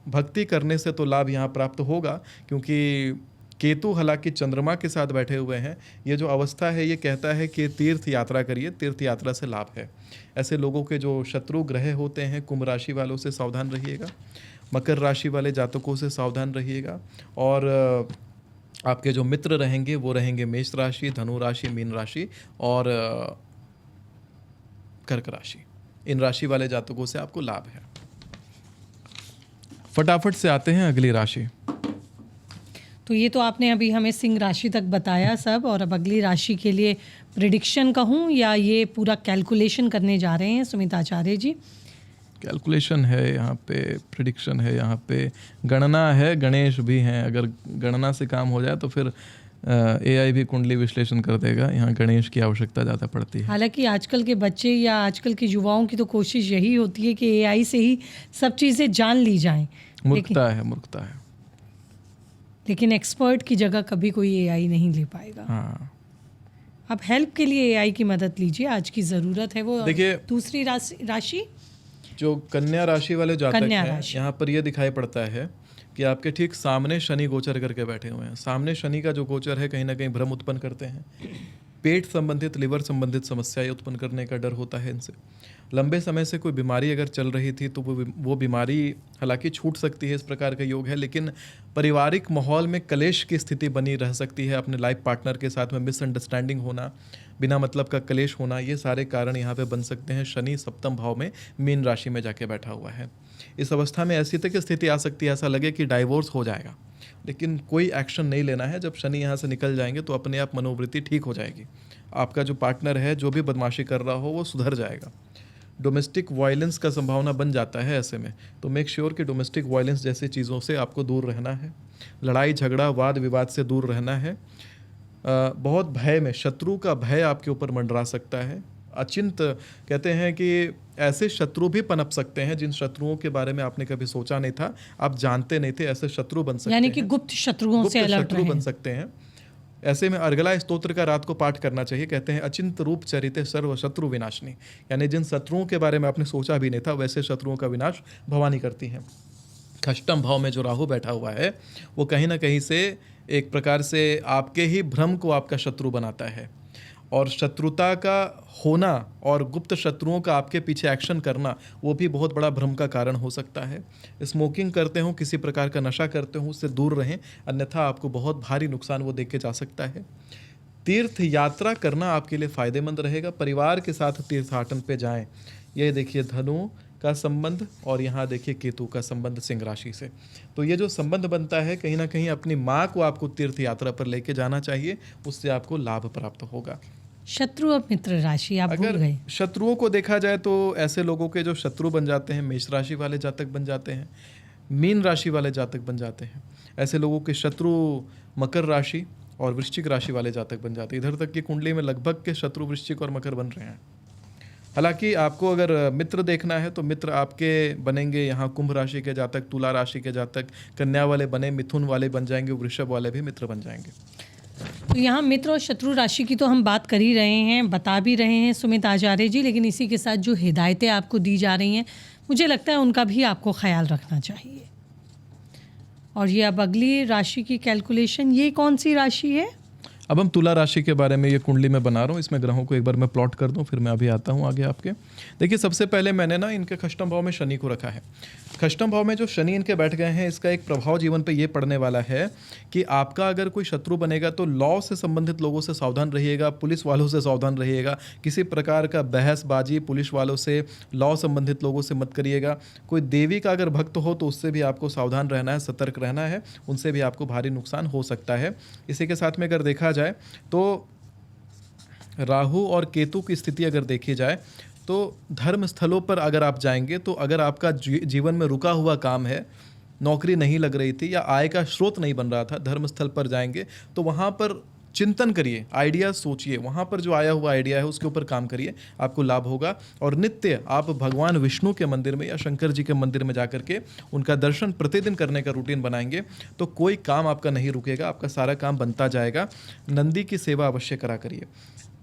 भक्ति करने से तो लाभ यहाँ प्राप्त होगा, क्योंकि केतु हालांकि चंद्रमा के साथ बैठे हुए हैं। ये जो अवस्था है ये कहता है कि तीर्थ यात्रा करिए, तीर्थ यात्रा से लाभ है। ऐसे लोगों के जो शत्रु ग्रह होते हैं, कुंभ राशि वालों से सावधान रहिएगा, मकर राशि वाले जातकों से सावधान रहिएगा। और आपके जो मित्र रहेंगे वो रहेंगे मेष राशि, धनु राशि, मीन राशि और कर्क राशि। इन राशि वाले जातकों से आपको लाभ है। फटाफट से आते हैं अगली राशि। तो ये तो आपने अभी हमें सिंह राशि तक बताया सब, और अब अगली राशि के लिए प्रिडिक्शन कहूँ या ये पूरा कैलकुलेशन करने जा रहे हैं सुमित आचार्य जी? कैलकुलेशन है यहाँ पे, प्रिडिक्शन है यहाँ पे, गणना है, गणेश भी हैं। अगर गणना से काम हो जाए तो फिर AI भी कुंडली विश्लेषण कर देगा। यहाँ गणेश की आवश्यकता ज़्यादा पड़ती है। हालांकि आजकल के बच्चे या आजकल के युवाओं की तो कोशिश यही होती है कि AI से ही सब चीज़ें जान ली जाएं। मूर्खता है, मूर्खता है। लेकिन एक्सपर्ट की जगह कभी कोई AI नहीं ले पाएगा। हाँ, आप हेल्प के लिए AI की मदद लीजिए, आज की ज़रूरत है। वो देखिए, दूसरी राशि जो कन्या राशि वाले जातक कन्या हैं, राशि। यहाँ पर यह दिखाई पड़ता है कि आपके ठीक सामने शनि गोचर करके बैठे हुए हैं। सामने शनि का जो गोचर है कहीं ना कहीं भ्रम उत्पन्न करते हैं। पेट संबंधित, लिवर संबंधित समस्याएं उत्पन्न करने का डर होता है इनसे। लंबे समय से कोई बीमारी अगर चल रही थी तो वो बीमारी हालांकि छूट सकती है, इस प्रकार का योग है। लेकिन पारिवारिक माहौल में कलेश की स्थिति बनी रह सकती है। अपने लाइफ पार्टनर के साथ में मिसअंडरस्टैंडिंग होना, बिना मतलब का कलेश होना, ये सारे कारण यहाँ पे बन सकते हैं। शनि सप्तम भाव में मीन राशि में जाके बैठा हुआ है। इस अवस्था में ऐसी तक स्थिति आ सकती है, ऐसा लगे कि डाइवोर्स हो जाएगा, लेकिन कोई एक्शन नहीं लेना है। जब शनि यहाँ से निकल जाएंगे तो अपने आप मनोवृत्ति ठीक हो जाएगी। आपका जो पार्टनर है जो भी बदमाशी कर रहा हो वो सुधर जाएगा। डोमेस्टिक वायलेंस का संभावना बन जाता है ऐसे में, तो मेक श्योर कि डोमेस्टिक वायलेंस जैसी चीज़ों से आपको दूर रहना है। लड़ाई झगड़ा वाद विवाद से दूर रहना है। बहुत भय में, शत्रु का भय आपके ऊपर मंडरा सकता है। अचिंत कहते हैं कि ऐसे शत्रु भी पनप सकते हैं जिन शत्रुओं के बारे में आपने कभी सोचा नहीं था, आप जानते नहीं थे, ऐसे शत्रु बन सकते हैं। यानी कि गुप्त शत्रुओं से अलर्ट शत्रु बन सकते हैं। ऐसे में अर्गला स्तोत्र का रात को पाठ करना चाहिए। कहते हैं अचिंत रूप चरिते सर्व शत्रु विनाशनी, यानी जिन शत्रुओं के बारे में आपने सोचा भी नहीं था वैसे शत्रुओं का विनाश भवानी करती हैं। अष्टम भाव में जो राहु बैठा हुआ है वो कहीं ना कहीं से एक प्रकार से आपके ही भ्रम को आपका शत्रु बनाता है, और शत्रुता का होना और गुप्त शत्रुओं का आपके पीछे एक्शन करना वो भी बहुत बड़ा भ्रम का कारण हो सकता है। स्मोकिंग करते हो, किसी प्रकार का नशा करते हो, उससे दूर रहें, अन्यथा आपको बहुत भारी नुकसान वो देख के जा सकता है। तीर्थ यात्रा करना आपके लिए फ़ायदेमंद रहेगा। परिवार के साथ तीर्थाटन पे जाएं। ये देखिए धनु का संबंध और यहाँ देखिए केतु का संबंध सिंह राशि से। तो ये जो संबंध बनता है कहीं ना कहीं अपनी माँ को आपको तीर्थ यात्रा पर लेके जाना चाहिए, उससे आपको लाभ प्राप्त होगा। शत्रु और मित्र राशि आप भूल अगर गए। शत्रुओं को देखा जाए तो ऐसे लोगों के जो शत्रु बन जाते हैं, मेष राशि वाले जातक बन जाते हैं, मीन राशि वाले जातक बन जाते हैं। ऐसे लोगों के शत्रु मकर राशि और वृश्चिक राशि वाले जातक बन जाते हैं। इधर तक की कुंडली में लगभग के शत्रु वृश्चिक और मकर बन रहे हैं। हालांकि आपको अगर मित्र देखना है तो मित्र आपके बनेंगे यहाँ कुंभ राशि के जातक, तुला राशि के जातक, कन्या वाले बने, मिथुन वाले बन जाएंगे, वृषभ वाले भी मित्र बन जाएंगे। तो यहाँ मित्र और शत्रु राशि की तो हम बात कर ही रहे हैं, बता भी रहे हैं सुमित आचार्य जी, लेकिन इसी के साथ जो हिदायतें आपको दी जा रही हैं मुझे लगता है उनका भी आपको ख्याल रखना चाहिए। और ये अब अगली राशि की कैलकुलेशन, ये कौन सी राशि है? अब हम तुला राशि के बारे में ये कुंडली में बना रहा हूँ, इसमें ग्रहों को एक बार मैं प्लॉट कर दूँ, फिर मैं अभी आता हूँ आगे आपके। देखिए सबसे पहले मैंने ना इनके खष्टम भाव में शनि को रखा है। खष्टम भाव में जो शनि इनके बैठ गए हैं, इसका एक प्रभाव जीवन पे ये पड़ने वाला है कि आपका अगर कोई शत्रु बनेगा तो लॉ से संबंधित लोगों से सावधान रहिएगा, पुलिस वालों से सावधान रहिएगा। किसी प्रकार का बहसबाजी पुलिस वालों से, लॉ संबंधित लोगों से मत करिएगा। कोई देवी का अगर भक्त हो तो उससे भी आपको सावधान रहना है, सतर्क रहना है, उनसे भी आपको भारी नुकसान हो सकता है। इसी के साथ में अगर देखा जाए तो राहु और केतु की स्थिति अगर देखी जाए तो धर्म स्थलों पर अगर आप जाएंगे तो अगर आपका जीवन में रुका हुआ काम है, नौकरी नहीं लग रही थी या आय का स्रोत नहीं बन रहा था, धर्म स्थल पर जाएंगे तो वहाँ पर चिंतन करिए, आइडिया सोचिए, वहाँ पर जो आया हुआ आइडिया है उसके ऊपर काम करिए, आपको लाभ होगा। और नित्य आप भगवान विष्णु के मंदिर में या शंकर जी के मंदिर में जाकर के उनका दर्शन प्रतिदिन करने का रूटीन बनाएंगे तो कोई काम आपका नहीं रुकेगा, आपका सारा काम बनता जाएगा। नंदी की सेवा अवश्य करा करिए।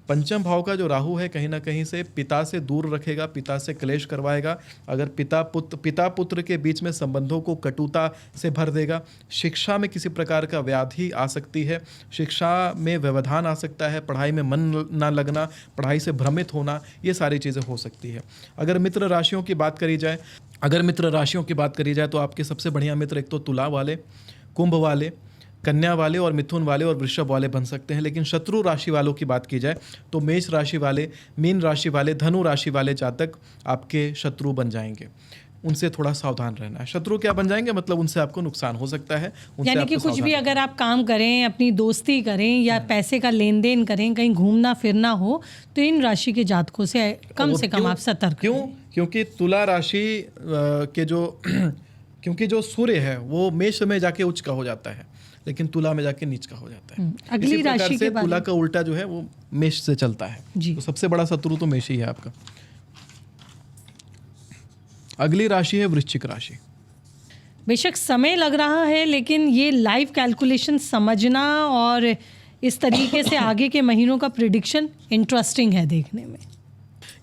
पंचम भाव का जो राहु है कहीं ना कहीं से पिता से दूर रखेगा, पिता से क्लेश करवाएगा। अगर पिता पुत्र के बीच में संबंधों को कटुता से भर देगा। शिक्षा में किसी प्रकार का व्याधि आ सकती है, शिक्षा में व्यवधान आ सकता है, पढ़ाई में मन ना लगना, पढ़ाई से भ्रमित होना, ये सारी चीज़ें हो सकती है। अगर मित्र राशियों की बात करी जाए तो आपके सबसे बढ़िया मित्र एक तो तुला वाले, कुंभ वाले, कन्या वाले और मिथुन वाले और वृषभ वाले बन सकते हैं। लेकिन शत्रु राशि वालों की बात की जाए तो मेष राशि वाले, मीन राशि वाले, धनु राशि वाले जातक आपके शत्रु बन जाएंगे। उनसे थोड़ा सावधान रहना है। शत्रु क्या बन जाएंगे, मतलब उनसे आपको नुकसान हो सकता है। यानी कि कुछ भी अगर आप काम करें, अपनी दोस्ती करें या पैसे का लेन देन करें, कहीं घूमना फिरना हो, तो इन राशि के जातकों से कम आप सतर्क। क्यों? क्योंकि तुला राशि के क्योंकि जो सूर्य है वो मेष में जाके उच्च का हो जाता है, लेकिन तुला में जाके नीच का हो जाता है। अगली राशि के तुला का उल्टा जो है वो मेष से चलता है। तो सबसे बड़ा शत्रु तो मेष ही है आपका। अगली राशि है वृश्चिक राशि। बेशक समय लग रहा है, लेकिन ये लाइव कैलकुलेशन समझना और इस तरीके से आगे के महीनों का प्रिडिक्शन इंटरेस्टिंग है देखने में।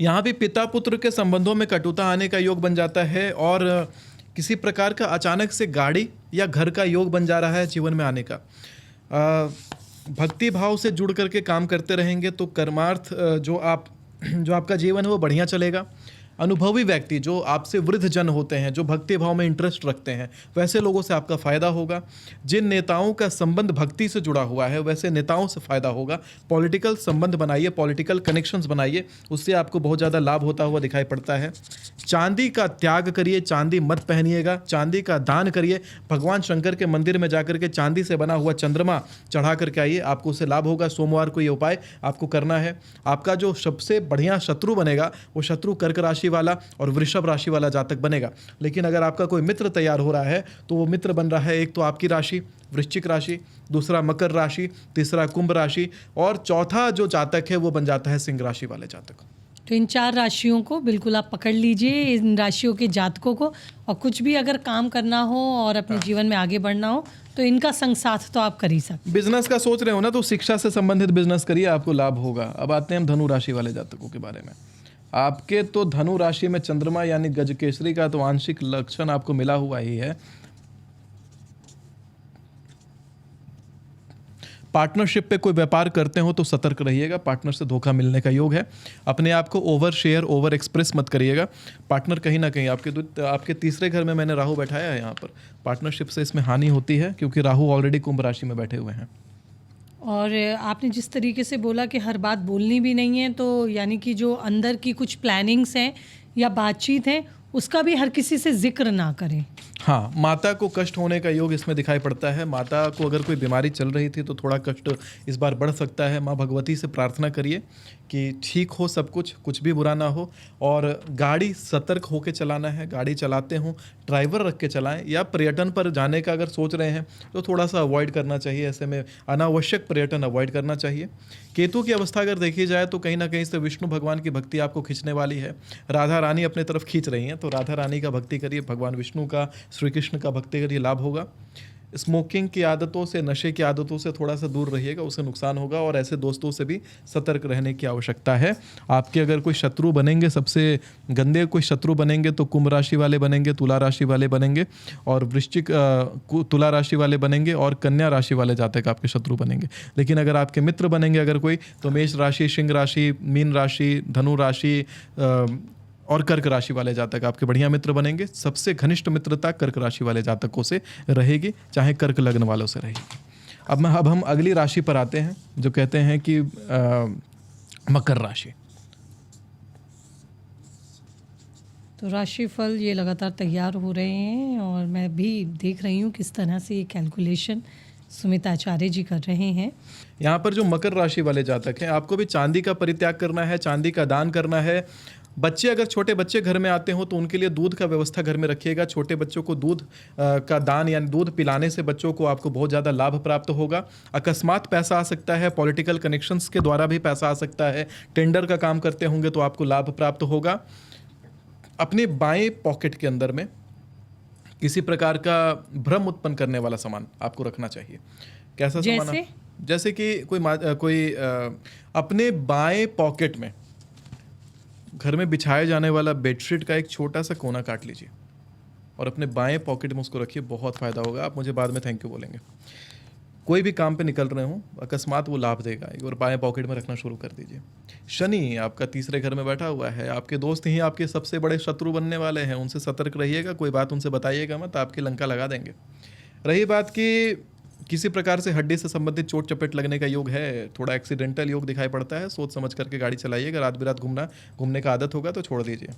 यहाँ भी पिता पुत्र के संबंधों में कटुता आने का योग बन जाता है और किसी प्रकार का अचानक से गाड़ी या घर का योग बन जा रहा है जीवन में आने का। भक्ति भाव से जुड़ करके काम करते रहेंगे तो कर्मार्थ जो आपका जीवन है वो बढ़िया चलेगा। अनुभवी व्यक्ति जो आपसे वृद्ध जन होते हैं, जो भक्ति भाव में इंटरेस्ट रखते हैं, वैसे लोगों से आपका फ़ायदा होगा। जिन नेताओं का संबंध भक्ति से जुड़ा हुआ है वैसे नेताओं से फ़ायदा होगा। पॉलिटिकल संबंध बनाइए, पॉलिटिकल कनेक्शंस बनाइए, उससे आपको बहुत ज़्यादा लाभ होता हुआ दिखाई पड़ता है। चांदी का त्याग करिए, चांदी मत पहनिएगा, चांदी का दान करिए। भगवान शंकर के मंदिर में जाकर के चांदी से बना हुआ चंद्रमा चढ़ा करके आइए, आपको उससे लाभ होगा। सोमवार को ये उपाय आपको करना है। आपका जो सबसे बढ़िया शत्रु बनेगा वो शत्रु कर्क राशि वाला और वृषभ राशि वाला जातक बनेगा। लेकिन अगर आपका कोई मित्र तैयार हो रहा है तो वो मित्र बन रहा है एक तो आपकी राशि वृश्चिक राशि, दूसरा मकर राशि, तीसरा कुंभ राशि और चौथा जो जातक है वो बन जाता है सिंह राशि वाले जातक। तो इन 4 राशियों को बिल्कुल आप पकड़ लीजिए, इन राशियों के जातकों को। और कुछ भी अगर काम करना हो और अपने जीवन में आगे बढ़ना हो तो इनका संग साथ तो आप कर ही सकते। बिजनेस का सोच रहे हो ना तो शिक्षा से संबंधित बिजनेस करिए, आपको लाभ होगा। अब आते हैं हम धनु राशि वाले जातकों के बारे में। आपके तो धनु राशि में चंद्रमा यानी गजकेसरी का तो आंशिक लक्षण आपको मिला हुआ ही है। पार्टनरशिप पे कोई व्यापार करते हो तो सतर्क रहिएगा, पार्टनर से धोखा मिलने का योग है। अपने आप को ओवर शेयर ओवर एक्सप्रेस मत करिएगा। पार्टनर कहीं ना कहीं आपके तीसरे घर में मैंने राहु बैठाया है, यहाँ पर पार्टनरशिप से इसमें हानि होती है क्योंकि राहु ऑलरेडी कुंभ राशि में बैठे हुए हैं। और आपने जिस तरीके से बोला कि हर बात बोलनी भी नहीं है, तो यानी कि जो अंदर की कुछ प्लानिंग्स हैं या बातचीत है उसका भी हर किसी से जिक्र ना करें। हाँ, माता को कष्ट होने का योग इसमें दिखाई पड़ता है। माता को अगर कोई बीमारी चल रही थी तो थोड़ा कष्ट इस बार बढ़ सकता है। माँ भगवती से प्रार्थना करिए कि ठीक हो सब कुछ भी बुरा ना हो। और गाड़ी सतर्क होकर चलाना है। गाड़ी चलाते हो ड्राइवर रख के चलाएं, या पर्यटन पर जाने का अगर सोच रहे हैं तो थोड़ा सा अवॉइड करना चाहिए। ऐसे में अनावश्यक पर्यटन अवॉइड करना चाहिए। केतु की अवस्था अगर देखी जाए तो कहीं ना कहीं से विष्णु भगवान की भक्ति आपको खींचने वाली है। राधा रानी अपने तरफ खींच रही हैं, तो राधा रानी का भक्ति करिए, भगवान विष्णु का, श्री कृष्ण का भक्ति करिए, लाभ होगा। स्मोकिंग की आदतों से, नशे की आदतों से थोड़ा सा दूर रहिएगा, उससे नुकसान होगा। और ऐसे दोस्तों से भी सतर्क रहने की आवश्यकता है। आपके अगर कोई शत्रु बनेंगे, सबसे गंदे कोई शत्रु बनेंगे तो कुंभ राशि वाले बनेंगे, तुला राशि वाले बनेंगे और वृश्चिक तुला राशि वाले बनेंगे और कन्या राशि वाले जातक आपके शत्रु बनेंगे। लेकिन अगर आपके मित्र बनेंगे अगर कोई, तो मेष राशि, सिंह राशि, मीन राशि, धनु राशि और कर्क राशि वाले जातक आपके बढ़िया मित्र बनेंगे। सबसे घनिष्ठ मित्रता कर्क राशि वाले जातकों से रहेगी, चाहे कर्क लग्न वालों से रहेगी। अब हम अगली राशि पर आते हैं जो कहते हैं कि मकर राशि। तो राशिफल ये लगातार तैयार हो रहे हैं और मैं भी देख रही हूँ किस तरह से ये कैलकुलेशन सुमित आचार्य जी कर रहे हैं। यहाँ पर जो मकर राशि वाले जातक हैं, आपको भी चांदी का परित्याग करना है, चांदी का दान करना है। बच्चे, अगर छोटे बच्चे घर में आते हो तो उनके लिए दूध का व्यवस्था घर में रखिएगा। छोटे बच्चों को दूध का दान यानी दूध पिलाने से बच्चों को आपको बहुत ज़्यादा लाभ प्राप्त होगा। अकस्मात पैसा आ सकता है, पॉलिटिकल कनेक्शंस के द्वारा भी पैसा आ सकता है। टेंडर का काम करते होंगे तो आपको लाभ प्राप्त होगा। अपने बाएं पॉकेट के अंदर में किसी प्रकार का भ्रम उत्पन्न करने वाला सामान आपको रखना चाहिए। कैसा सामान? जैसे कि कोई अपने बाएं पॉकेट में घर में बिछाए जाने वाला बेडशीट का एक छोटा सा कोना काट लीजिए और अपने बाएं पॉकेट में उसको रखिए, बहुत फ़ायदा होगा। आप मुझे बाद में थैंक यू बोलेंगे। कोई भी काम पे निकल रहे हो, अकस्मात वो लाभ देगा, और बाएं पॉकेट में रखना शुरू कर दीजिए। शनि आपका तीसरे घर में बैठा हुआ है, आपके दोस्त ही आपके सबसे बड़े शत्रु बनने वाले हैं, उनसे सतर्क रहिएगा, कोई बात उनसे बताइएगा मत, आपकी लंका लगा देंगे। रही बात कि किसी प्रकार से हड्डी से संबंधित चोट चपेट लगने का योग है, थोड़ा एक्सीडेंटल योग दिखाई पड़ता है, सोच समझ करके गाड़ी चलाइएगा। रात बिरात घूमने का आदत होगा तो छोड़ दीजिए,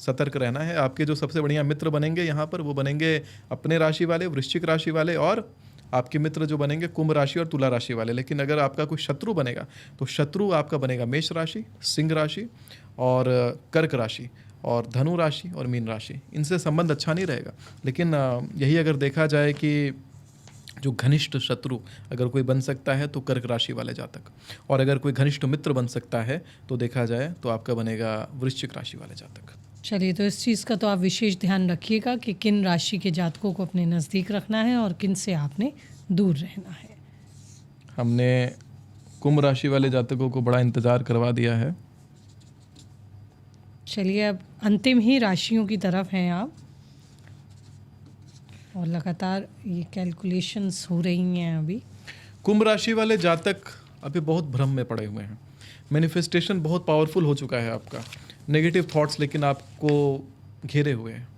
सतर्क रहना है। आपके जो सबसे बढ़िया मित्र बनेंगे यहाँ पर, वो बनेंगे अपने राशि वाले, वृश्चिक राशि वाले, और आपके मित्र जो बनेंगे कुंभ राशि और तुला राशि वाले। लेकिन अगर आपका कोई शत्रु बनेगा तो शत्रु आपका बनेगा मेष राशि, सिंह राशि और कर्क राशि और धनु राशि और मीन राशि। इनसे संबंध अच्छा नहीं रहेगा। लेकिन यही अगर देखा जाए कि जो घनिष्ठ शत्रु अगर कोई बन सकता है तो कर्क राशि वाले जातक, और अगर कोई घनिष्ठ मित्र बन सकता है तो देखा जाए तो आपका बनेगा वृश्चिक राशि वाले जातक। चलिए, तो इस चीज़ का तो आप विशेष ध्यान रखिएगा कि किन राशि के जातकों को अपने नज़दीक रखना है और किन से आपने दूर रहना है। हमने कुंभ राशि वाले जातकों को बड़ा इंतज़ार करवा दिया है। चलिए, अब अंतिम ही राशियों की तरफ हैं आप, और लगातार ये कैलकुलेशंस हो रही हैं अभी। कुंभ राशि वाले जातक अभी बहुत भ्रम में पड़े हुए हैं। मैनिफेस्टेशन बहुत पावरफुल हो चुका है आपका। नेगेटिव थॉट्स लेकिन आपको घेरे हुए हैं।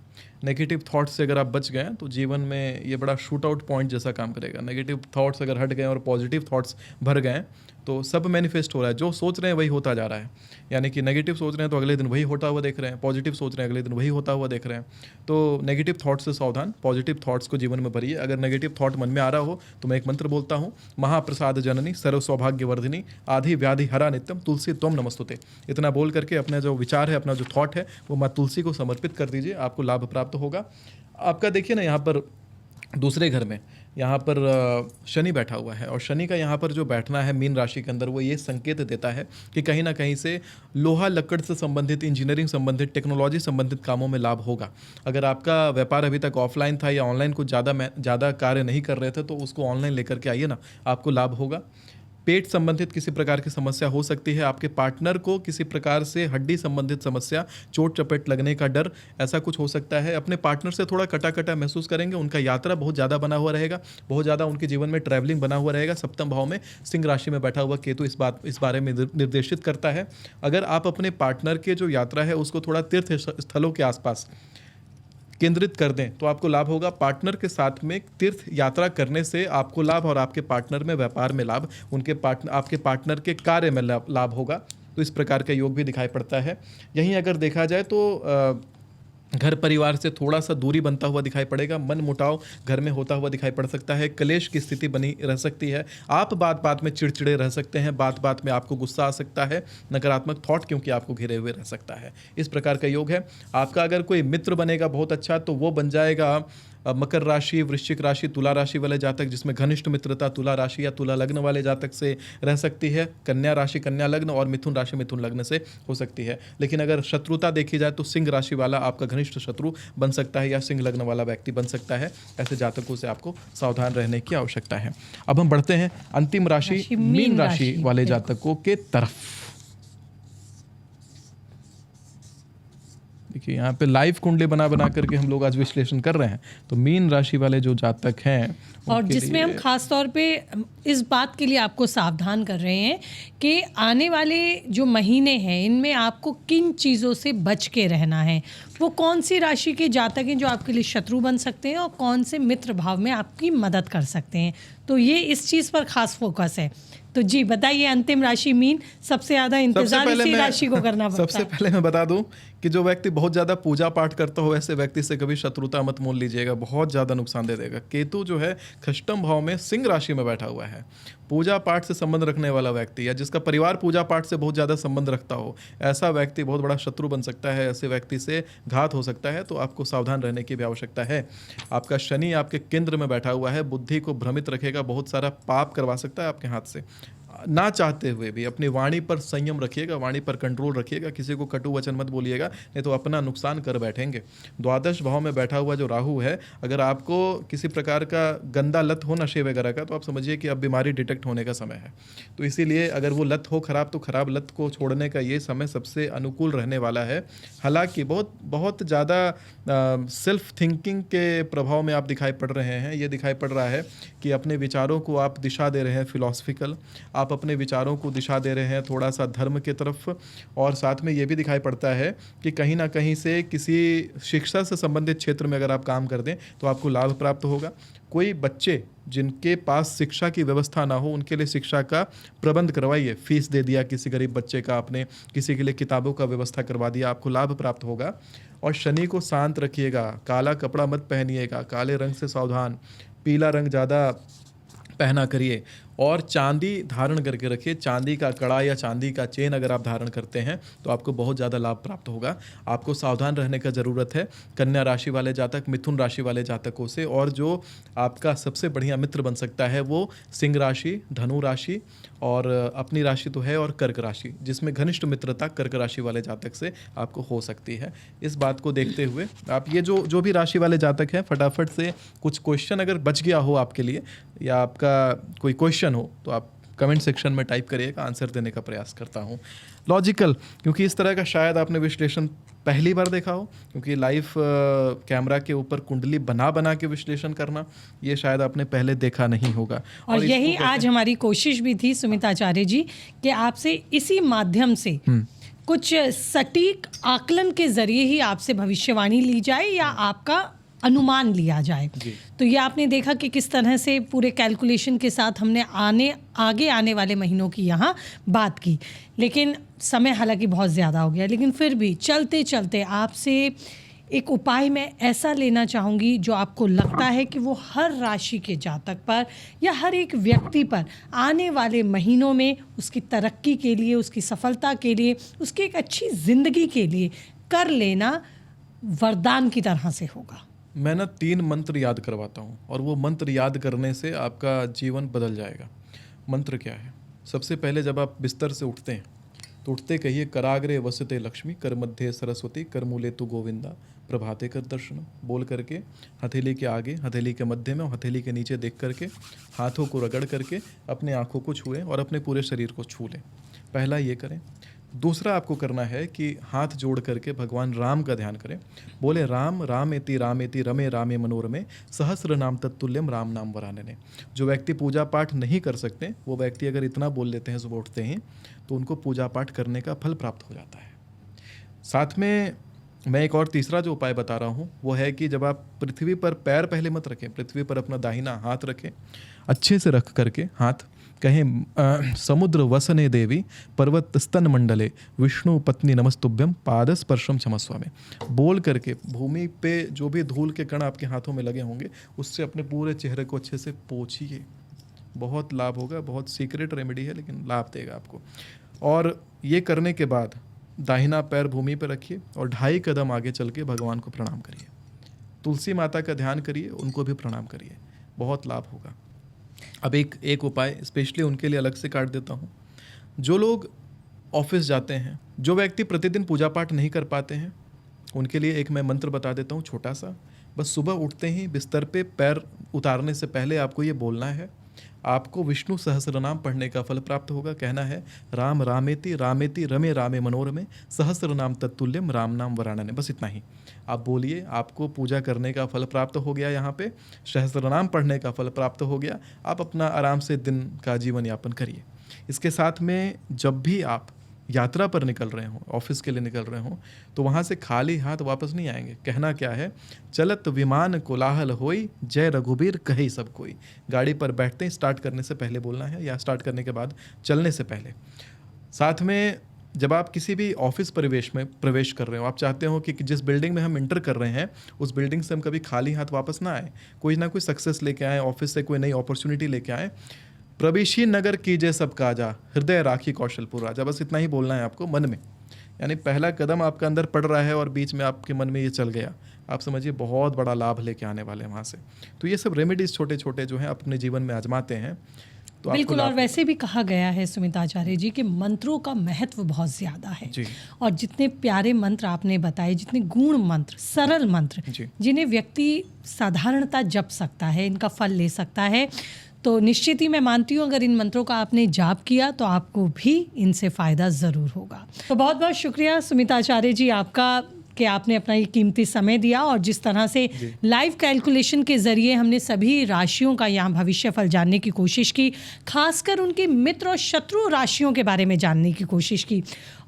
नेगेटिव थॉट्स से अगर आप बच गए तो जीवन में ये बड़ा शूट आउट पॉइंट जैसा काम करेगा। नेगेटिव थॉट्स अगर हट गए और पॉजिटिव थॉट्स भर गए तो सब मैनिफेस्ट हो रहा है। जो सोच रहे हैं वही होता जा रहा है। यानी कि नेगेटिव सोच रहे हैं तो अगले दिन वही होता हुआ देख रहे हैं, पॉजिटिव सोच रहे हैं अगले दिन वही होता हुआ देख रहे हैं। तो नेगेटिव थॉट्स से सावधान, पॉजिटिव थॉट्स को जीवन में भरिए। अगर नेगेटिव थॉट मन में आ रहा हो तो मैं एक मंत्र बोलता हूँ, महाप्रसाद जननी सर्व सौभाग्यवर्धिनी आधि व्याधि हरा नित्यम तुलसी त्वम नमस्तुते। इतना बोल करके अपना जो विचार है, अपना जो थॉट है, वो माँ तुलसी को समर्पित कर दीजिए, आपको लाभ प्राप्त होगा। आपका देखिए ना, यहाँ पर दूसरे घर में यहाँ पर शनि बैठा हुआ है, और शनि का यहाँ पर जो बैठना है मीन राशि के अंदर, वो ये संकेत देता है कि कहीं ना कहीं से लोहा लकड़ से संबंधित, इंजीनियरिंग संबंधित, टेक्नोलॉजी संबंधित कामों में लाभ होगा। अगर आपका व्यापार अभी तक ऑफलाइन था या ऑनलाइन कुछ ज़्यादा कार्य नहीं कर रहे थे तो उसको ऑनलाइन लेकर के आइए ना, आपको लाभ होगा। पेट संबंधित किसी प्रकार की समस्या हो सकती है। आपके पार्टनर को किसी प्रकार से हड्डी संबंधित समस्या, चोट चपेट लगने का डर, ऐसा कुछ हो सकता है। अपने पार्टनर से थोड़ा कटा कटा महसूस करेंगे। उनका यात्रा बहुत ज़्यादा बना हुआ रहेगा, बहुत ज़्यादा उनके जीवन में ट्रैवलिंग बना हुआ रहेगा। सप्तम भाव में सिंह राशि में बैठा हुआ केतु इस बारे में निर्देशित करता है। अगर आप अपने पार्टनर के जो यात्रा है उसको थोड़ा तीर्थ स्थलों के आसपास केंद्रित कर दें तो आपको लाभ होगा। पार्टनर के साथ में तीर्थ यात्रा करने से आपको लाभ, और आपके पार्टनर में व्यापार में लाभ, आपके पार्टनर के कार्य में लाभ होगा। तो इस प्रकार का योग भी दिखाई पड़ता है। यहीं अगर देखा जाए तो घर परिवार से थोड़ा सा दूरी बनता हुआ दिखाई पड़ेगा। मन मुटाव घर में होता हुआ दिखाई पड़ सकता है। क्लेश की स्थिति बनी रह सकती है। आप बात बात में चिड़चिड़े रह सकते हैं। बात बात में आपको गुस्सा आ सकता है। नकारात्मक थॉट क्योंकि आपको घेरे हुए रह सकता है। इस प्रकार का योग है। आपका अगर कोई मित्र बनेगा बहुत अच्छा तो वो बन जाएगा मकर राशि, वृश्चिक राशि, तुला राशि वाले जातक, जिसमें घनिष्ठ मित्रता तुला राशि या तुला लग्न वाले जातक से रह सकती है। कन्या राशि, कन्या लग्न, और मिथुन राशि, मिथुन लग्न से हो सकती है। लेकिन अगर शत्रुता देखी जाए तो सिंह राशि वाला आपका घनिष्ठ शत्रु बन सकता है या सिंह लग्न वाला व्यक्ति बन सकता है। ऐसे जातकों से आपको सावधान रहने की आवश्यकता है। अब हम बढ़ते हैं अंतिम राशि मीन राशि वाले जातकों के तरफ। देखिए, यहाँ पे लाइव कुंडली बना करके हम लोग आज विश्लेषण कर रहे हैं। तो मीन राशि वाले जो जातक हैं, और जिसमें हम खास तौर पे इस बात के लिए आपको सावधान कर रहे हैं कि आने वाले जो महीने हैं इनमें आपको किन चीज़ों से बच के रहना है। वो कौन सी राशि के जातक हैं जो आपके लिए शत्रु बन सकते हैं और कौन से मित्र भाव में आपकी मदद कर सकते हैं। तो ये इस चीज़ पर खास फोकस है। तो जी बताइए, अंतिम राशि मीन, सबसे ज़्यादा इंतजार इसी राशि को करना पड़ता है। सबसे पहले मैं बता दूं कि जो व्यक्ति बहुत ज़्यादा पूजा पाठ करता हो ऐसे व्यक्ति से कभी शत्रुता मत मोल लीजिएगा, बहुत ज़्यादा नुकसान दे देगा। केतु जो है षष्ठम भाव में सिंह राशि में बैठा हुआ है। पूजा पाठ से संबंध रखने वाला व्यक्ति या जिसका परिवार पूजा पाठ से बहुत ज़्यादा संबंध रखता हो, ऐसा व्यक्ति बहुत बड़ा शत्रु बन सकता है। ऐसे व्यक्ति से घात हो सकता है। तो आपको सावधान रहने की भी आवश्यकता है। आपका शनि आपके केंद्र में बैठा हुआ है, बुद्धि को भ्रमित रखेगा, बहुत सारा पाप करवा सकता है आपके हाथ से। ना चाहते हुए भी अपनी वाणी पर संयम रखिएगा, वाणी पर कंट्रोल रखिएगा, किसी को कटु वचन मत बोलिएगा, नहीं तो अपना नुकसान कर बैठेंगे। द्वादश भाव में बैठा हुआ जो राहु है, अगर आपको किसी प्रकार का गंदा लत हो नशे वगैरह का, तो आप समझिए कि अब बीमारी डिटेक्ट होने का समय है। तो इसीलिए अगर वो लत हो खराब, तो खराब लत को छोड़ने का ये समय सबसे अनुकूल रहने वाला है। हालांकि बहुत ज़्यादा सेल्फ थिंकिंग के प्रभाव में आप दिखाई पड़ रहे हैं। ये दिखाई पड़ रहा है कि अपने विचारों को आप दिशा दे रहे हैं फिलॉसफिकल, आप अपने विचारों को दिशा दे रहे हैं थोड़ा सा धर्म के तरफ, और साथ में ये भी दिखाई पड़ता है कि कहीं ना कहीं से किसी शिक्षा से संबंधित क्षेत्र में अगर आप काम कर दें तो आपको लाभ प्राप्त होगा। कोई बच्चे जिनके पास शिक्षा की व्यवस्था ना हो, उनके लिए शिक्षा का प्रबंध करवाइए। फीस दे दिया किसी गरीब बच्चे का आपने, किसी के लिए किताबों का व्यवस्था करवा दिया, आपको लाभ प्राप्त होगा। और शनि को शांत रखिएगा, काला कपड़ा मत पहनिएगा, काले रंग से सावधान, पीला रंग ज़्यादा पहना करिए, और चांदी धारण करके रखिए। चांदी का कड़ा या चांदी का चेन अगर आप धारण करते हैं तो आपको बहुत ज़्यादा लाभ प्राप्त होगा। आपको सावधान रहने का ज़रूरत है कन्या राशि वाले जातक, मिथुन राशि वाले जातकों से। और जो आपका सबसे बढ़िया मित्र बन सकता है वो सिंह राशि, धनु राशि और अपनी राशि तो है, और कर्क राशि, जिसमें घनिष्ठ मित्रता कर्क राशि वाले जातक से आपको हो सकती है। इस बात को देखते हुए आप ये जो भी राशि वाले जातक हैं, फटाफट से कुछ क्वेश्चन अगर बच गया हो आपके लिए, या आपका कोई क्वेश्चन हो, तो आप कमेंट सेक्शन में टाइप करिएगा, आंसर देने का प्रयास करता हूँ। लॉजिकल, क्योंकि इस तरह का शायद आपने विश्लेषण पहली बार देखा हो, क्योंकि लाइव कैमरा के ऊपर कुंडली बना के विश्लेषण करना ये शायद आपने पहले देखा नहीं होगा। और यही आज हमारी कोशिश भी थी सुमिता आचार्य जी कि आपसे इसी माध्यम से कुछ सटीक आकलन के जरिए ही आपसे भविष्यवाणी ली जाए या आपका अनुमान लिया जाए। तो ये आपने देखा कि किस तरह से पूरे कैलकुलेशन के साथ हमने आगे आने वाले महीनों की यहाँ बात की। लेकिन समय हालांकि बहुत ज़्यादा हो गया, लेकिन फिर भी चलते चलते आपसे एक उपाय मैं ऐसा लेना चाहूँगी जो आपको लगता है कि वो हर राशि के जातक पर या हर एक व्यक्ति पर आने वाले महीनों में उसकी तरक्की के लिए, उसकी सफलता के लिए, उसकी एक अच्छी ज़िंदगी के लिए कर लेना वरदान की तरह से होगा। मैं ना 3 मंत्र याद करवाता हूँ, और वो मंत्र याद करने से आपका जीवन बदल जाएगा। मंत्र क्या है? सबसे पहले जब आप बिस्तर से उठते हैं तो उठते कहिए, कराग्रे वसते लक्ष्मी, कर मध्य सरस्वती, कर मूले तु गोविंदा, प्रभाते कर दर्शनम। बोल करके हथेली के आगे, हथेली के मध्य में और हथेली के नीचे देख करके हाथों को रगड़ करके अपने आँखों को छुएं और अपने पूरे शरीर को छू लें। पहला ये करें। दूसरा आपको करना है कि हाथ जोड़ करके भगवान राम का ध्यान करें। बोले, राम रामेति रामेति रमे रामे मनोरमे, सहस्र नाम तत्तुल्यम राम नाम वरानने। जो व्यक्ति पूजा पाठ नहीं कर सकते, वो व्यक्ति अगर इतना बोल लेते हैं सुबह उठते ही, तो उनको पूजा पाठ करने का फल प्राप्त हो जाता है। साथ में मैं एक और तीसरा जो उपाय बता रहा हूँ वो है कि जब आप पृथ्वी पर पैर पहले मत रखें, पृथ्वी पर अपना दाहिना हाथ रखें, अच्छे से रख करके हाथ कहें, समुद्र वसने देवी पर्वत स्तन मंडले विष्णु पत्नी नमस्तुभ्यम पाद स्पर्शम क्षमस्व में। बोल करके भूमि पे जो भी धूल के कण आपके हाथों में लगे होंगे उससे अपने पूरे चेहरे को अच्छे से पोंछिए। बहुत लाभ होगा। बहुत सीक्रेट रेमेडी है लेकिन लाभ देगा आपको। और ये करने के बाद दाहिना पैर भूमि पर रखिए और 2.5 कदम आगे चल के भगवान को प्रणाम करिए। तुलसी माता का ध्यान करिए, उनको भी प्रणाम करिए, बहुत लाभ होगा। अब एक उपाय स्पेशली उनके लिए अलग से काट देता हूँ। जो लोग ऑफिस जाते हैं, जो व्यक्ति प्रतिदिन पूजा पाठ नहीं कर पाते हैं, उनके लिए एक मैं मंत्र बता देता हूँ छोटा सा। बस सुबह उठते ही बिस्तर पे पैर उतारने से पहले आपको ये बोलना है। आपको विष्णु सहस्रनाम पढ़ने का फल प्राप्त होगा। कहना है, राम रामेति रामेति रमे रामे मनोरमे, सहस्र नाम तत्तुल्यम राम नाम वरानने। बस इतना ही आप बोलिए, आपको पूजा करने का फल प्राप्त हो गया, यहाँ पे सहस्रनाम पढ़ने का फल प्राप्त हो गया। आप अपना आराम से दिन का जीवन यापन करिए। इसके साथ में जब भी आप यात्रा पर निकल रहे हों, ऑफिस के लिए निकल रहे हों, तो वहाँ से खाली हाथ वापस नहीं आएंगे। कहना क्या है, चलत विमान कोलाहल होई, जय रघुबीर कहे सब कोई। गाड़ी पर बैठते ही स्टार्ट करने से पहले बोलना है या स्टार्ट करने के बाद चलने से पहले। साथ में जब आप किसी भी ऑफिस परिवेश में प्रवेश कर रहे हो, आप चाहते हो कि जिस बिल्डिंग में हम इंटर कर रहे हैं उस बिल्डिंग से हम कभी खाली हाथ वापस ना आए, कोई ना कोई सक्सेस लेके आए, ऑफिस से कोई नई अपॉर्चुनिटी लेके आए। प्रवेशी नगर कीजिए सब काजा, हृदय राखी कौशलपुर राजा। बस इतना ही बोलना है आपको मन में। यानी पहला कदम आपका अंदर पड़ रहा है और बीच में आपके मन में ये चल गया, आप समझिए बहुत बड़ा लाभ लेके आने वाले हैं वहाँ से। तो ये सब रेमेडीज छोटे छोटे जो हैं अपने जीवन में आजमाते हैं तो आपको बिल्कुल। और लाभ वैसे भी कहा गया है सुमित आचार्य जी कि मंत्रों का महत्व बहुत ज़्यादा है जी। और जितने प्यारे मंत्र आपने बताए, जितने गुण मंत्र, सरल मंत्र, जी। जिन्हें व्यक्ति साधारणता जप सकता है, इनका फल ले सकता है, तो निश्चित ही मैं मानती हूँ अगर इन मंत्रों का आपने जाप किया तो आपको भी इनसे फ़ायदा ज़रूर होगा। तो बहुत बहुत शुक्रिया सुमित आचार्य जी आपका कि आपने अपना ये कीमती समय दिया और जिस तरह से लाइव कैलकुलेशन के ज़रिए हमने सभी राशियों का यहाँ भविष्य फल जानने की कोशिश की, खासकर उनके मित्र और शत्रु राशियों के बारे में जानने की कोशिश की।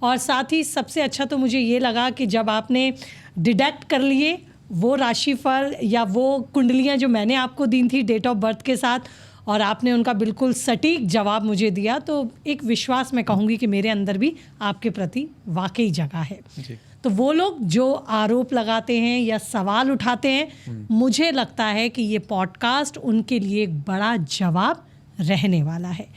और साथ ही सबसे अच्छा तो मुझे ये लगा कि जब आपने डिडक्ट कर लिए वो राशिफल या वो कुंडलियाँ जो मैंने आपको दी थी डेट ऑफ बर्थ के साथ, और आपने उनका बिल्कुल सटीक जवाब मुझे दिया, तो एक विश्वास मैं कहूँगी कि मेरे अंदर भी आपके प्रति वाकई जगह है। जी। तो वो लोग जो आरोप लगाते हैं या सवाल उठाते हैं, मुझे लगता है कि ये पॉडकास्ट उनके लिए एक बड़ा जवाब रहने वाला है।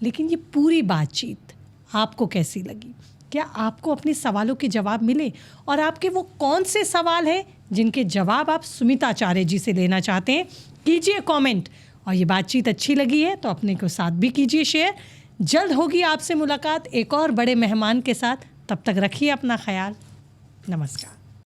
लेकिन ये पूरी बातचीत आपको कैसी लगी? क्या आपको अपने सवालों के जवाब मिले? और आपके वो कौन से सवाल हैं जिनके जवाब आप सुमित आचार्य जी से लेना चाहते हैं? कीजिए कमेंट। और ये बातचीत अच्छी लगी है तो अपने को साथ भी कीजिए शेयर। जल्द होगी आपसे मुलाकात एक और बड़े मेहमान के साथ। तब तक रखिए अपना ख्याल। नमस्कार।